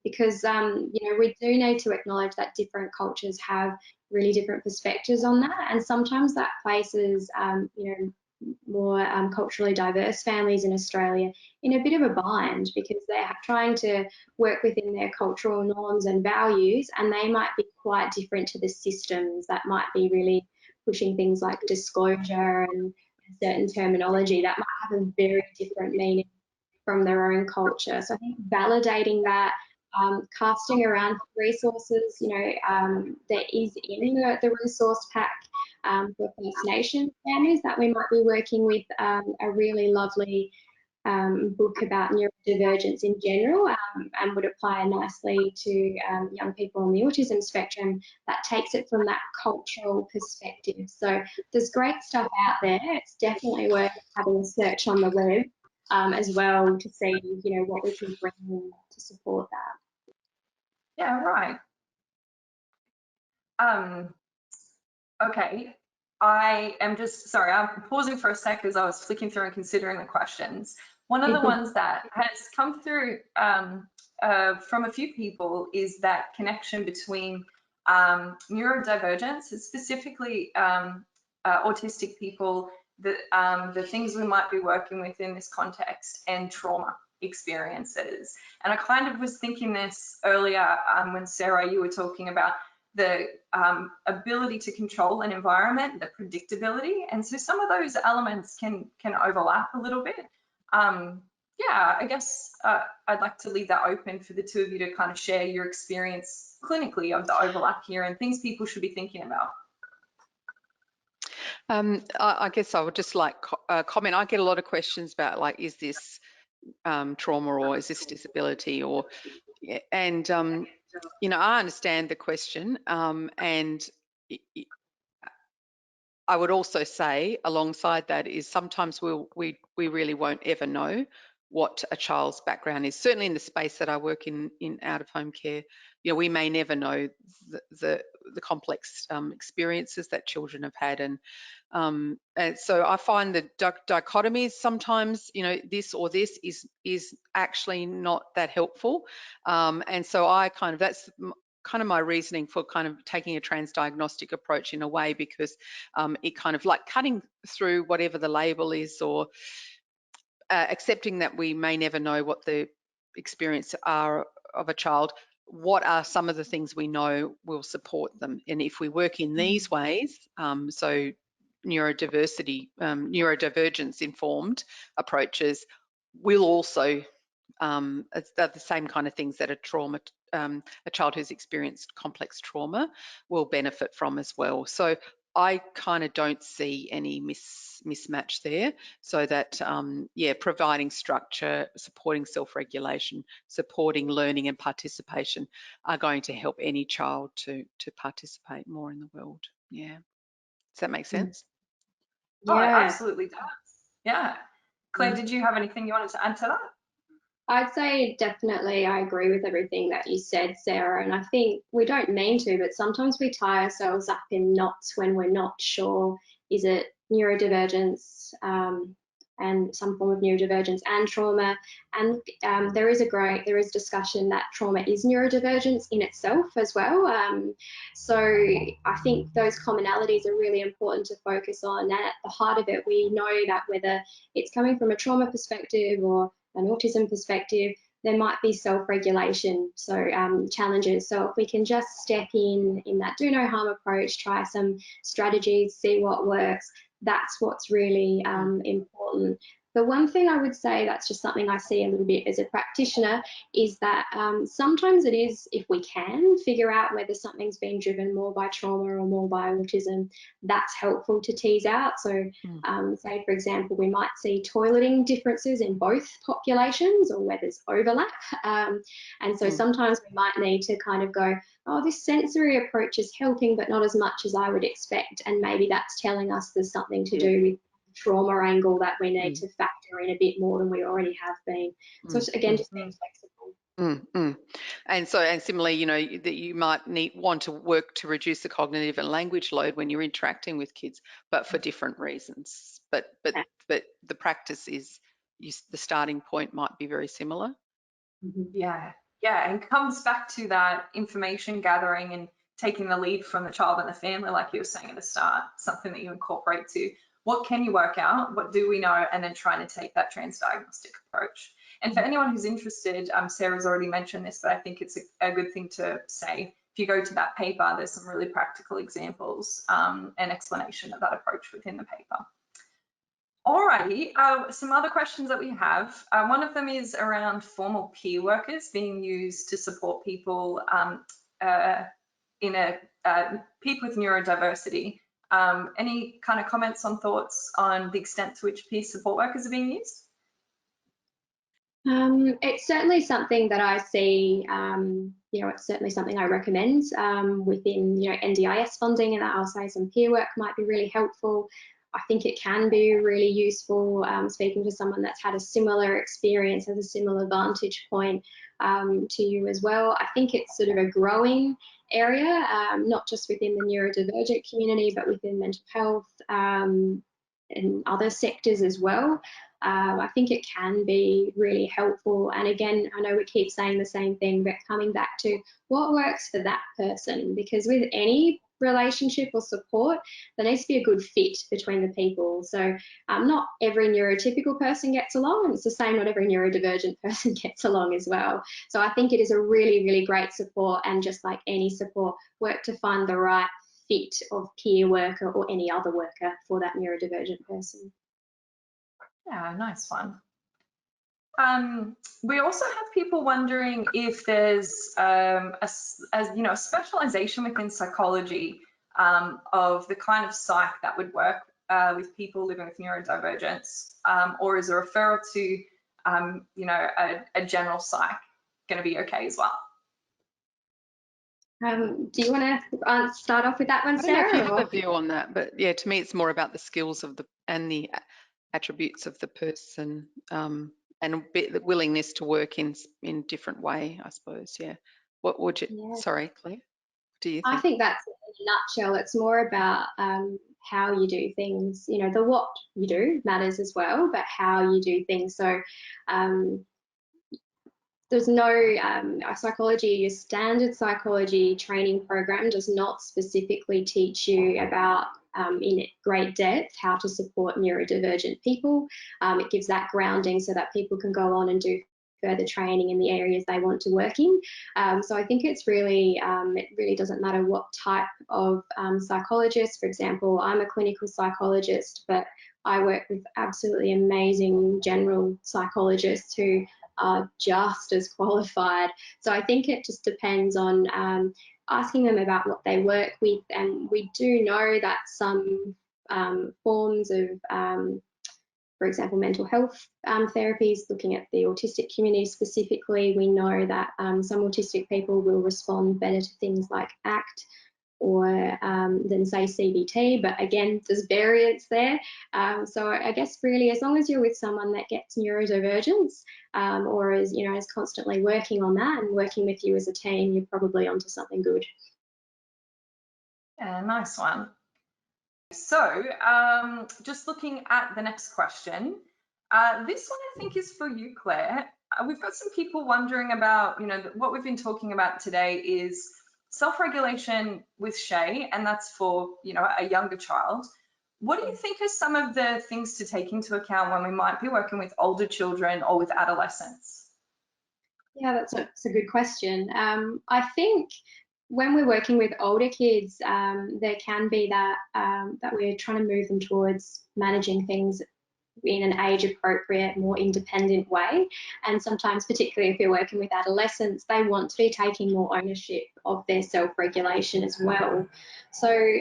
Because we do need to acknowledge that different cultures have really different perspectives on that, and sometimes that places more culturally diverse families in Australia in a bit of a bind, because they're trying to work within their cultural norms and values, and they might be quite different to the systems that might be really pushing things like disclosure and certain terminology that might have a very different meaning from their own culture. So I think validating that, casting around resources, there is in the resource pack for First Nation families that we might be working with, a really lovely book about neurodivergence in general, and would apply nicely to young people on the autism spectrum, that takes it from that cultural perspective. So there's great stuff out there. It's definitely worth having a search on the web as well to see, what we can bring in to support that. Yeah, right. Okay, I am just, sorry, I'm pausing for a sec as I was flicking through and considering the questions. One of the ones that has come through from a few people is that connection between neurodivergence, specifically autistic people, the things we might be working with in this context, and trauma experiences. And I kind of was thinking this earlier when Sarah, you were talking about the ability to control an environment, the predictability, and so some of those elements can overlap a little bit. Yeah, I guess I'd like to leave that open for the 2 of you to kind of share your experience clinically of the overlap here and things people should be thinking about. I guess I would just like comment. I get a lot of questions about, like, is this trauma, or is this disability, or, and I understand the question, and I would also say alongside that is sometimes we really won't ever know what a child's background is. Certainly in the space that I work in out of home care, we may never know the complex experiences that children have had, and so I find the dichotomies sometimes, this or this is actually not that helpful, and so I that's kind of my reasoning for kind of taking a transdiagnostic approach in a way, because it kind of like cutting through whatever the label is, or accepting that we may never know what the experience are of a child. What are some of the things we know will support them? And if we work in these ways, so neurodivergence informed approaches will also, it's the same kind of things that a child who's experienced complex trauma will benefit from as well. So I kind of don't see any mismatch there. So that, yeah, providing structure, supporting self-regulation, supporting learning and participation are going to help any child to participate more in the world. Yeah. Does that make sense? Oh, it Yeah, absolutely does. Yeah. Claire, did you have anything you wanted to add to that? I'd say definitely I agree with everything that you said, Sarah. And I think we don't mean to, but sometimes we tie ourselves up in knots when we're not sure, is it neurodivergence and some form of neurodivergence and trauma? And there is discussion that trauma is neurodivergence in itself as well. So I think those commonalities are really important to focus on. And at the heart of it, we know that whether it's coming from a trauma perspective or an autism perspective, there might be self-regulation, so challenges. So if we can just step in that do no harm approach, try some strategies, see what works, that's what's really important. The one thing I would say that's just something I see a little bit as a practitioner is that sometimes it is, if we can figure out whether something's been driven more by trauma or more by autism, that's helpful to tease out. So say, for example, we might see toileting differences in both populations or where there's overlap. And so sometimes we might need to kind of go, oh, this sensory approach is helping, but not as much as I would expect. And maybe that's telling us there's something to do with trauma angle that we need to factor in a bit more than we already have been. So again, just being flexible. And similarly, you know, that you might want to work to reduce the cognitive and language load when you're interacting with kids, but for different reasons. But the practice is, the starting point might be very similar. Yeah, and comes back to that information gathering and taking the lead from the child and the family, like you were saying at the start, something that you incorporate to what can you work out, what do we know, and then trying to take that transdiagnostic approach. And for anyone who's interested, Sarah's already mentioned this, but I think it's a good thing to say. If you go to that paper, there's some really practical examples and explanation of that approach within the paper. Alrighty, some other questions that we have. One of them is around formal peer workers being used to support people people with neurodiversity. Any kind of comments on thoughts on the extent to which peer support workers are being used? It's certainly something that I see, you know, it's certainly something I recommend within, you know, NDIS funding, and I'll say some peer work might be really helpful. I think it can be really useful speaking to someone that's had a similar experience, has a similar vantage point to you as well. I think it's sort of a growing area, not just within the neurodivergent community, but within mental health and other sectors as well. I think it can be really helpful. And again, I know we keep saying the same thing, but coming back to what works for that person, because with any relationship or support, there needs to be a good fit between the people. So not every neurotypical person gets along, and it's the same, not every neurodivergent person gets along as well. So I think it is a really, really great support, and just like any support, work to find the right fit of peer worker or any other worker for that neurodivergent person. Yeah, nice one. We also have people wondering if there's a specialization within psychology of the kind of psych that would work with people living with neurodivergence, or is a referral to a general psych going to be okay as well? Do you want to start off with that one, Sarah? I don't know if you have a view on that, but yeah, to me it's more about the skills of and the attributes of the person, and a bit the willingness to work in different way, I suppose. Yeah. What would you? Yeah. Sorry, Claire. Do you think? I think that's, in a nutshell, it's more about how you do things. You know, the what you do matters as well, but how you do things. So there's no psychology, your standard psychology training program does not specifically teach you about in great depth how to support neurodivergent people. It gives that grounding so that people can go on and do further training in the areas they want to work in. So I think it's really, it really doesn't matter what type of psychologist. For example, I'm a clinical psychologist, but I work with absolutely amazing general psychologists who are just as qualified. So I think it just depends on asking them about what they work with. And we do know that some forms of for example, mental health therapies, looking at the autistic community specifically, we know that some autistic people will respond better to things like ACT or than say CBT, but again, there's variance there. So I guess really, as long as you're with someone that gets neurodivergence or is constantly working on that and working with you as a team, you're probably onto something good. Yeah, nice one. So just looking at the next question, this one I think is for you, Claire. We've got some people wondering about, what we've been talking about today is self-regulation with Shay, and that's for, a younger child. What do you think are some of the things to take into account when we might be working with older children or with adolescents? Yeah, that's a good question. I think when we're working with older kids, there can be that we're trying to move them towards managing things in an age-appropriate, more independent way. And sometimes, particularly if you're working with adolescents, they want to be taking more ownership of their self-regulation as well. So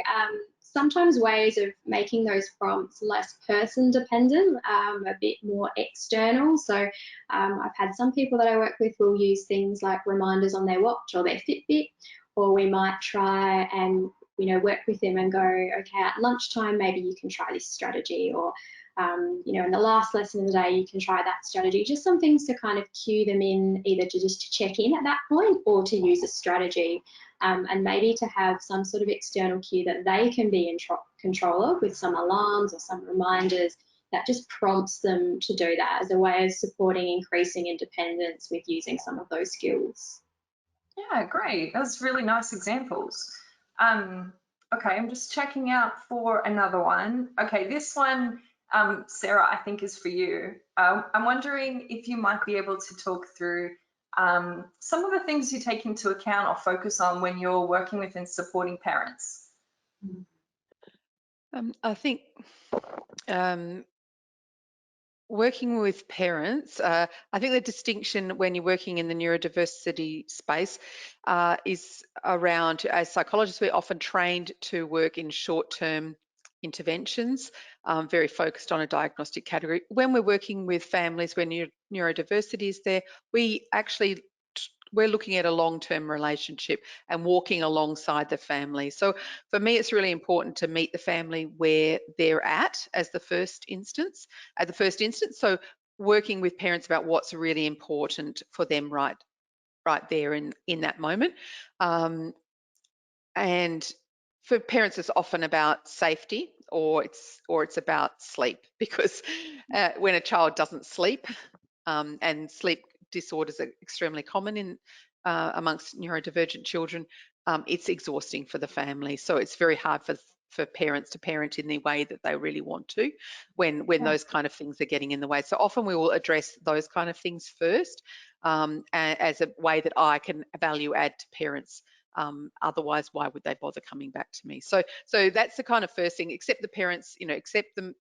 sometimes ways of making those prompts less person-dependent, a bit more external. So I've had some people that I work with will use things like reminders on their watch or their Fitbit, or we might try and work with them and go, okay, at lunchtime, maybe you can try this strategy, or in the last lesson of the day, you can try that strategy. Just some things to kind of cue them in, either to just to check in at that point or to use a strategy, and maybe to have some sort of external cue that they can be in control of, with some alarms or some reminders that just prompts them to do that as a way of supporting increasing independence with using some of those skills. Yeah, great. That's really nice examples. Okay, I'm just checking out for another one. Okay, this one, Sarah, I think is for you. I'm wondering if you might be able to talk through some of the things you take into account or focus on when you're working with and supporting parents. I think working with parents, I think the distinction when you're working in the neurodiversity space is around, as psychologists, we're often trained to work in short-term interventions, very focused on a diagnostic category. When we're working with families where neurodiversity is there, we're looking at a long-term relationship and walking alongside the family. So for me, it's really important to meet the family where they're at as the first instance. So working with parents about what's really important for them right there in that moment. And for parents, it's often about safety, or it's about sleep, because when a child doesn't sleep, and sleep disorders are extremely common in amongst neurodivergent children, it's exhausting for the family. So it's very hard for parents to parent in the way that they really want to when those kind of things are getting in the way. So often we will address those kind of things first, as a way that I can value add to parents. Otherwise, why would they bother coming back to me? So that's the kind of first thing. Accept the parents, accept the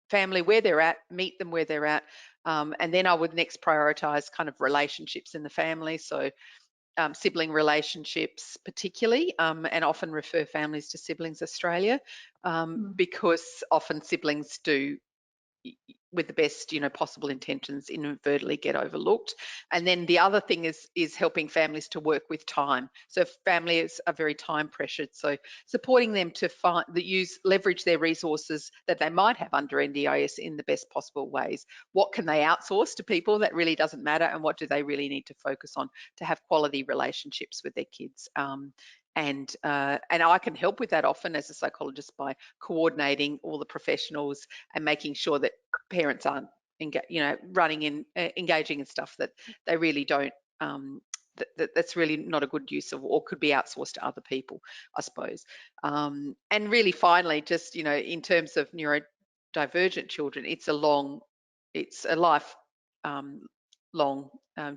family where they're at, meet them where they're at, and then I would next prioritize kind of relationships in the family. So sibling relationships particularly, and often refer families to Siblings Australia, because often siblings do, with the best possible intentions, inadvertently get overlooked. And then the other thing is helping families to work with time. So families are very time pressured, so supporting them to leverage their resources that they might have under NDIS in the best possible ways. What can they outsource to people that really doesn't matter, and what do they really need to focus on to have quality relationships with their kids? And I can help with that often as a psychologist by coordinating all the professionals and making sure that parents aren't engaging in stuff that they really don't that's really not a good use of, or could be outsourced to other people, I suppose. And really finally, just, in terms of neurodivergent children, it's a life long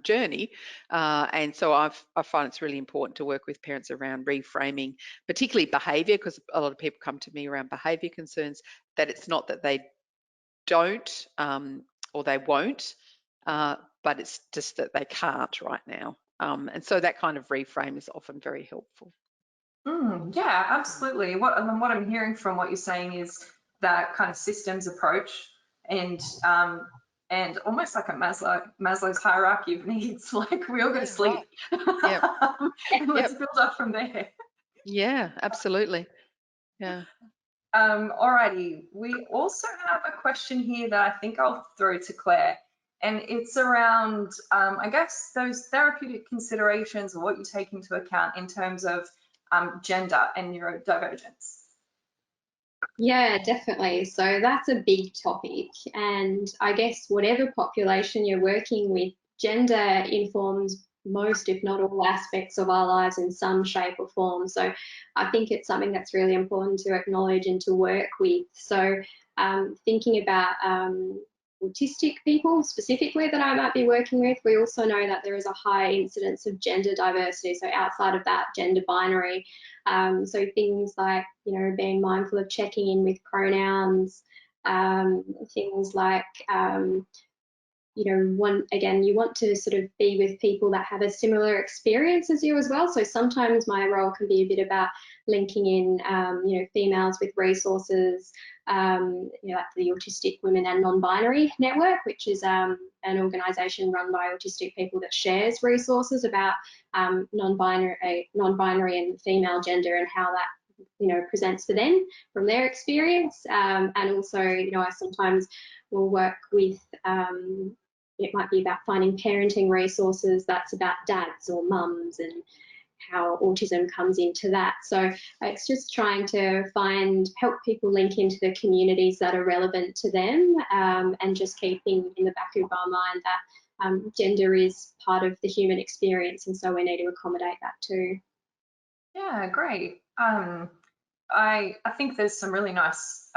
journey. And so I find it's really important to work with parents around reframing, particularly behaviour, because a lot of people come to me around behaviour concerns, that it's not that they don't or they won't, but it's just that they can't right now. And so that kind of reframe is often very helpful. Yeah, absolutely. What I'm hearing from what you're saying is that kind of systems approach and almost like a Maslow's hierarchy of needs, like we all go to sleep. Right. Yep. And let's build up from there. Yeah, absolutely. Yeah. Alrighty, we also have a question here that I think I'll throw to Claire, and it's around, I guess, those therapeutic considerations or what you take into account in terms of gender and neurodivergence. Yeah, definitely. So that's a big topic. And I guess whatever population you're working with, gender informs most, if not all, aspects of our lives in some shape or form. So I think it's something that's really important to acknowledge and to work with. So thinking about autistic people specifically that I might be working with, we also know that there is a high incidence of gender diversity. So outside of that gender binary, so things like, being mindful of checking in with pronouns, things like, you want to sort of be with people that have a similar experience as you as well. So sometimes my role can be a bit about linking in, females with resources, like the Autistic Women and Non-Binary Network, which is an organisation run by autistic people that shares resources about non-binary and female gender and how that presents for them from their experience. And also, I sometimes will work with, it might be about finding parenting resources that's about dads or mums and how autism comes into that. So it's just trying to help people link into the communities that are relevant to them, and just keeping in the back of our mind that gender is part of the human experience, and so we need to accommodate that too. Yeah, great. I think there's some really nice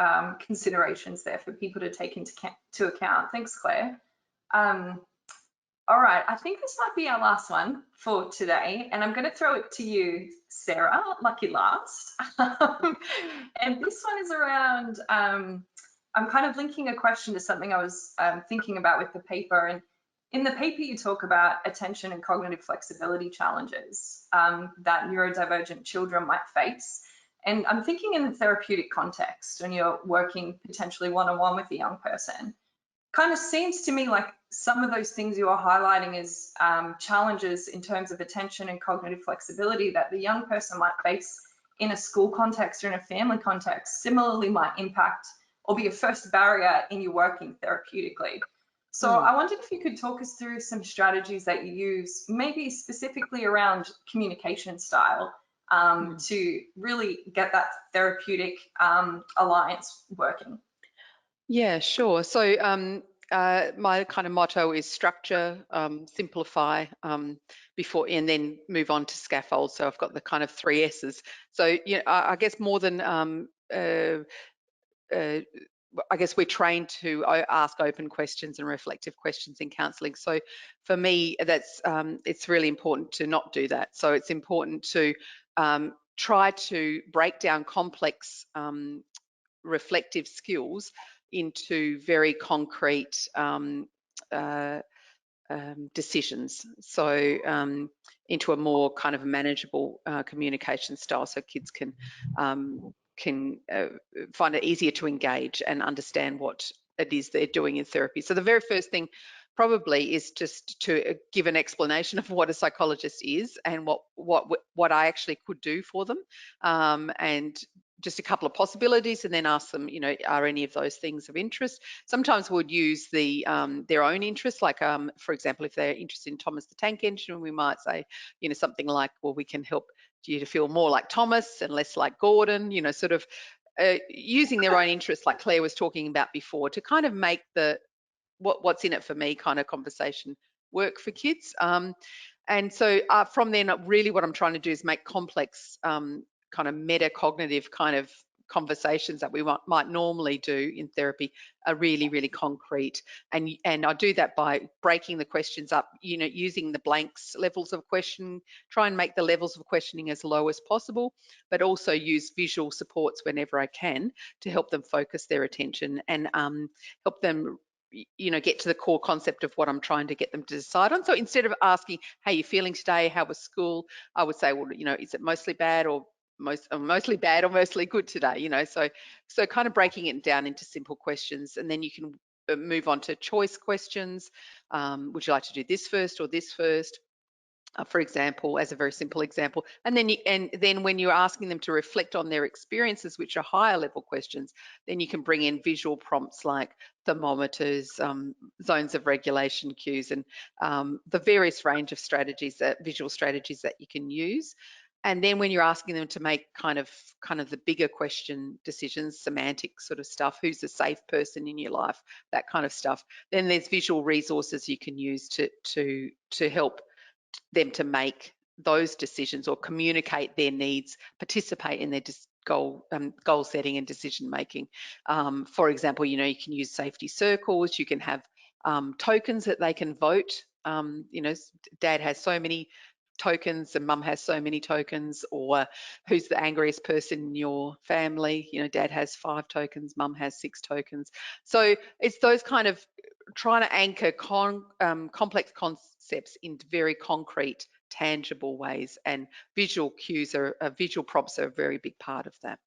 considerations there for people to take into account. Thanks, Claire. All right, I think this might be our last one for today, and I'm going to throw it to you, Sarah, lucky last. And this one is around, I'm kind of linking a question to something I was thinking about with the paper. And in the paper, you talk about attention and cognitive flexibility challenges that neurodivergent children might face. And I'm thinking in the therapeutic context, when you're working potentially one-on-one with a young person, kind of seems to me like some of those things you are highlighting as challenges in terms of attention and cognitive flexibility that the young person might face in a school context or in a family context similarly might impact or be a first barrier in your working therapeutically. So I wondered if you could talk us through some strategies that you use, maybe specifically around communication style, to really get that therapeutic alliance working. Yeah, sure. So my kind of motto is structure, simplify, before, and then move on to scaffold. So I've got the kind of 3 S's. So I guess more than I guess we're trained to ask open questions and reflective questions in counselling. So for me, that's it's really important to not do that. So it's important to try to break down complex reflective skills into very concrete decisions. So into a more kind of manageable communication style, so kids can find it easier to engage and understand what it is they're doing in therapy. So the very first thing probably is just to give an explanation of what a psychologist is and what I actually could do for them, and just a couple of possibilities, and then ask them, are any of those things of interest? Sometimes we'd use their own interests, like for example, if they're interested in Thomas the Tank Engine, we might say, something like, well, we can help you to feel more like Thomas and less like Gordon, sort of using their own interests, like Claire was talking about before, to kind of make the what's in it for me kind of conversation work for kids. And so from then, really what I'm trying to do is make complex kind of metacognitive kind of conversations that we might normally do in therapy are really, really concrete. And I do that by breaking the questions up, using the blanks levels of question, try and make the levels of questioning as low as possible, but also use visual supports whenever I can to help them focus their attention and help them get to the core concept of what I'm trying to get them to decide on. So instead of asking, how are you feeling today? How was school? I would say, well, is it mostly bad or mostly bad or mostly good today? So kind of breaking it down into simple questions, and then you can move on to choice questions. Would you like to do this first or this first? For example, as a very simple example, and then when you're asking them to reflect on their experiences, which are higher level questions, then you can bring in visual prompts like thermometers, zones of regulation cues, and the various range of strategies, visual strategies that you can use. And then when you're asking them to make kind of the bigger question decisions, semantic sort of stuff, who's the safe person in your life, that kind of stuff, then there's visual resources you can use to help them to make those decisions or communicate their needs, participate in their goal setting and decision making. For example, you can use safety circles, you can have tokens that they can vote. Dad has so many tokens and mum has so many tokens, or who's the angriest person in your family. Dad has 5 tokens, mum has 6 tokens. So it's those kind of trying to anchor complex concepts into very concrete, tangible ways, and visual cues visual prompts are a very big part of that.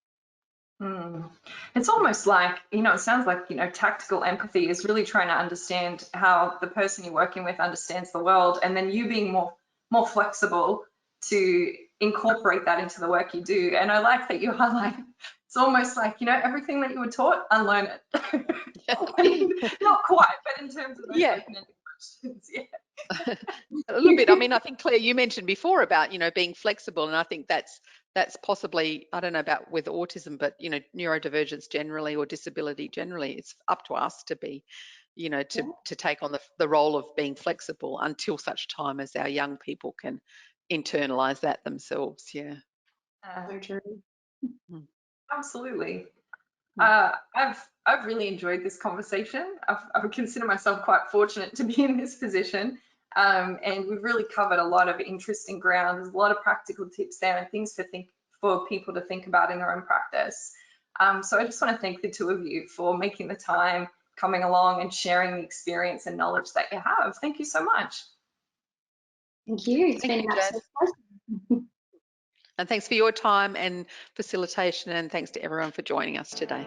It's almost like, it sounds like, tactical empathy is really trying to understand how the person you're working with understands the world, and then you being more flexible to incorporate that into the work you do. And I like that you highlight, it's almost like, everything that you were taught, unlearn it. Not quite, but in terms of those open-ended questions, a little bit. I mean, I think, Claire, you mentioned before about, being flexible, and I think that's possibly, I don't know about with autism, but, neurodivergence generally or disability generally, it's up to us to be, to take on the role of being flexible until such time as our young people can internalize that themselves. So true. Absolutely. I've really enjoyed this conversation. I would consider myself quite fortunate to be in this position. And we've really covered a lot of interesting ground. There's a lot of practical tips there and things for people to think about in their own practice. So I just want to thank the two of you for making the time, coming along and sharing the experience and knowledge that you have. Thank you so much. Thank you. It's been an absolute pleasure. And thanks for your time and facilitation, and thanks to everyone for joining us today.